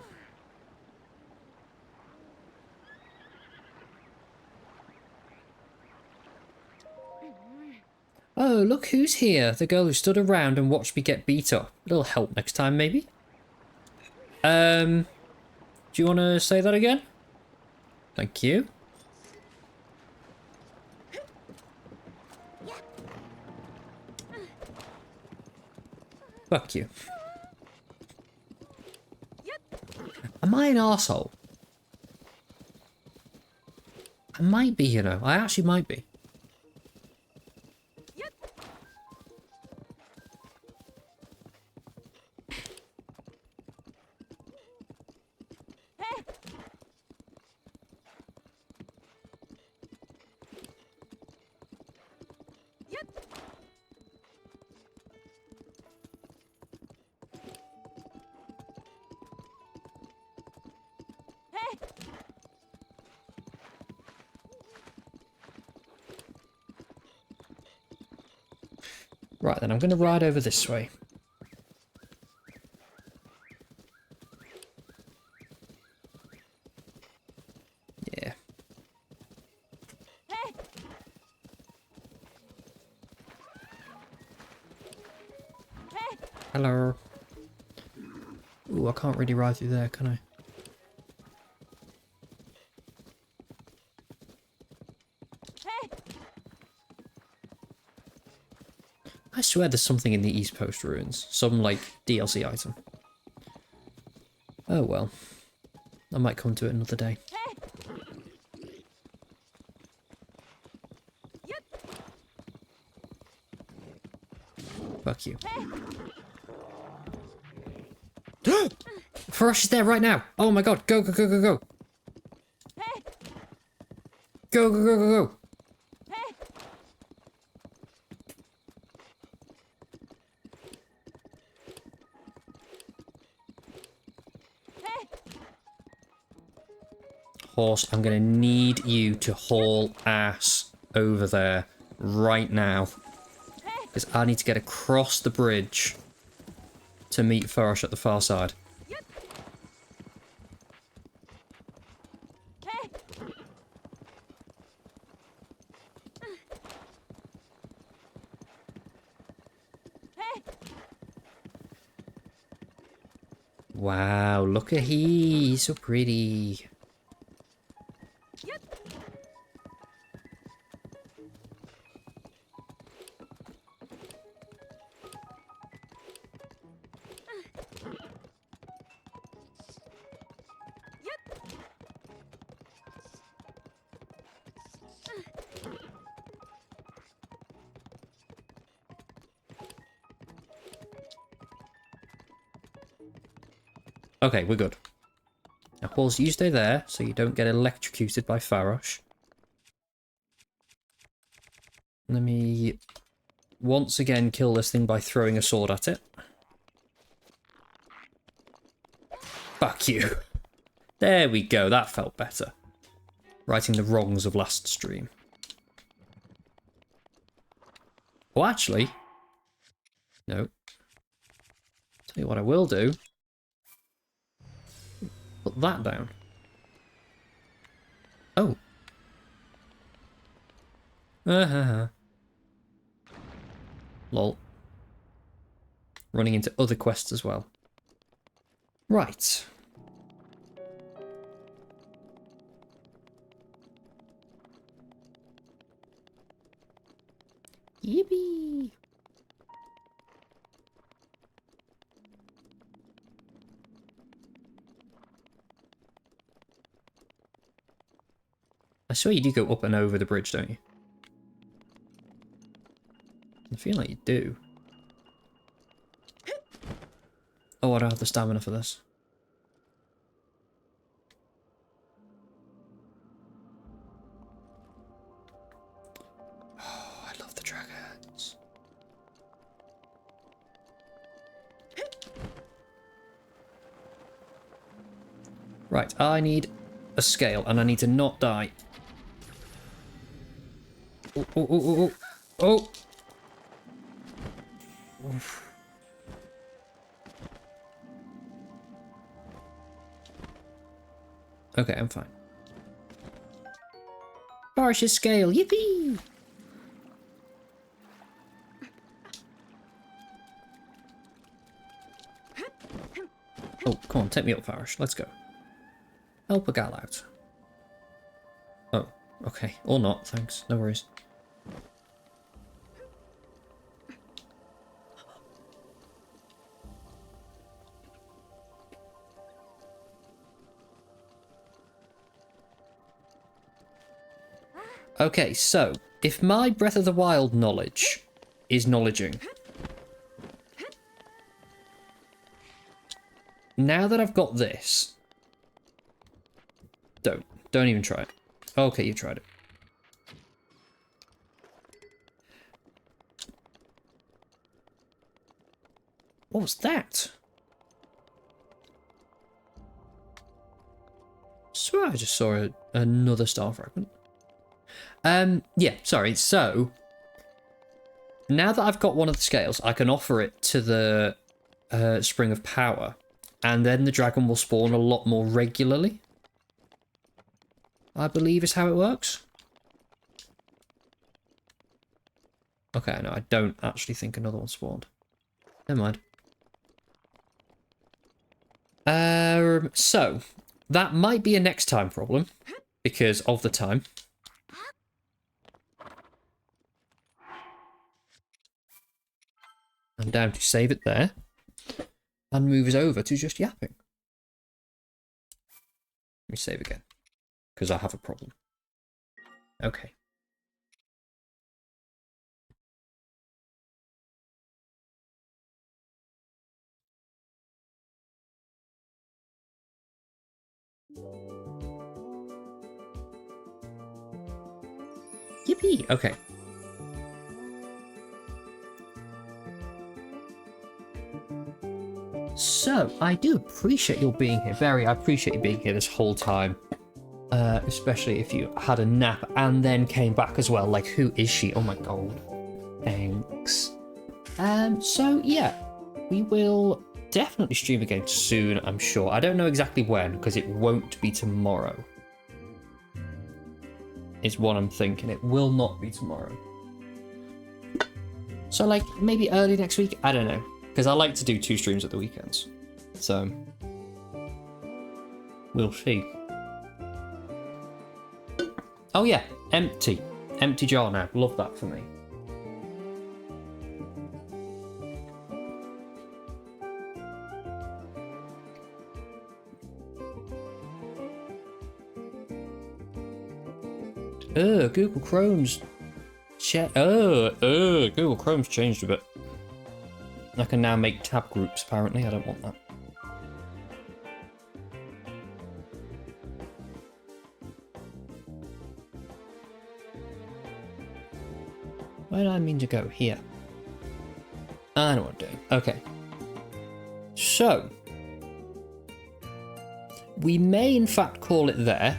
Oh, look who's here. The girl who stood around and watched me get beat up. It'll help next time, maybe? Do you want to say that again? Thank you. Fuck you. Am I an arsehole? I might be, you know. I actually might be. Right, then I'm going to ride over this way. Yeah. Hello. Ooh, I can't really ride through there, can I? I swear there's something in the East Post ruins. Some, like, DLC item. Oh well. I might come to it another day. Fuck you. Farosh is there right now! Oh my god, go, go, go, go, go! Go, go, go, go, go! Horse, I'm going to need you to haul ass over there right now. Because I need to get across the bridge to meet Farosh at the far side. Wow, look at he. He's so pretty. Okay, we're good. Now, Halls, you stay there so you don't get electrocuted by Farosh. Let me once again kill this thing by throwing a sword at it. Fuck you. There we go, that felt better. Righting the wrongs of last stream. Oh, actually... No. Tell you what I will do. Put that down. Oh. Lol. Running into other quests as well. Right. Yippee! I swear you do go up and over the bridge, don't you? I feel like you do. Oh, I don't have the stamina for this. Oh, I love the dragons. Right, I need a scale and I need to not die. Oh, oh, oh, oh, oh. Oof. Okay, I'm fine. Barish's scale, yippee! Oh, come on, take me up, Farish. Let's go. Help a gal out. Oh, okay. Or not, thanks. No worries. Okay, so, if my Breath of the Wild knowledge is knowledging, now that I've got this, don't even try it. Okay, you tried it. What was that? I swear I just saw another star fragment. Yeah, sorry. So, now that I've got one of the scales, I can offer it to the Spring of Power, and then the dragon will spawn a lot more regularly. I believe is how it works. Okay, no, I don't actually think another one spawned. Never mind. So, that might be a next time problem, because of the time. I'm down to save it there, and move us over to just yapping. Let me save again, because I have a problem. Okay. Yippee! Okay. So, I do appreciate your being here. I appreciate you being here this whole time. especially if you had a nap and then came back as well. Like, who is she? Oh my god. Thanks. So yeah, we will definitely stream again soon, I'm sure. I don't know exactly when, because it won't be tomorrow. Is what I'm thinking. It will not be tomorrow. So, like, maybe early next week? I don't know. Because I like to do 2 streams at the weekends. So, we'll see. Oh yeah, empty. Empty jar now. Love that for me. Google Chrome's Google Chrome's changed a bit. I can now make tab groups, apparently. I don't want that. Where do I mean to go? Here. I know what I'm doing. Okay. So, we may in fact call it there,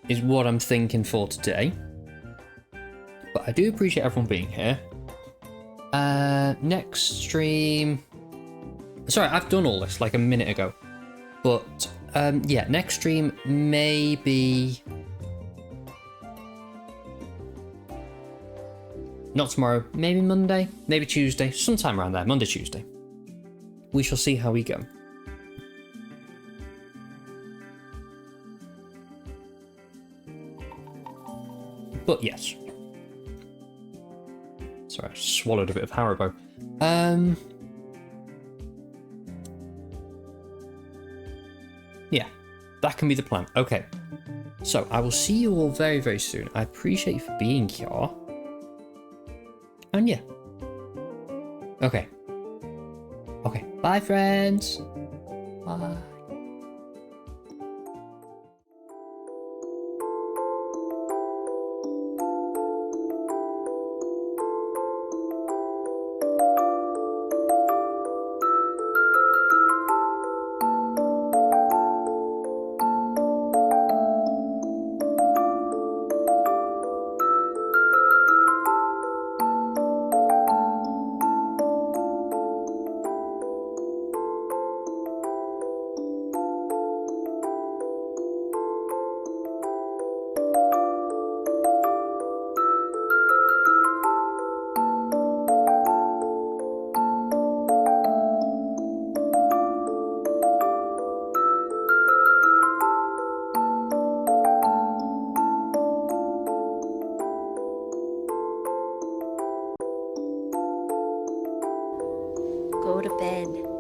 is what I'm thinking for today. But I do appreciate everyone being here. Next stream... Sorry, I've done all this like a minute ago. But, yeah, next stream may be... Not tomorrow, maybe Monday, maybe Tuesday, sometime around there, Monday, Tuesday. We shall see how we go. But yes. Sorry, I swallowed a bit of Haribo. Yeah, that can be the plan. Okay. So, I will see you all very, very soon. I appreciate you for being here. And yeah. Okay. Okay. Bye, friends. Bye. Go to bed.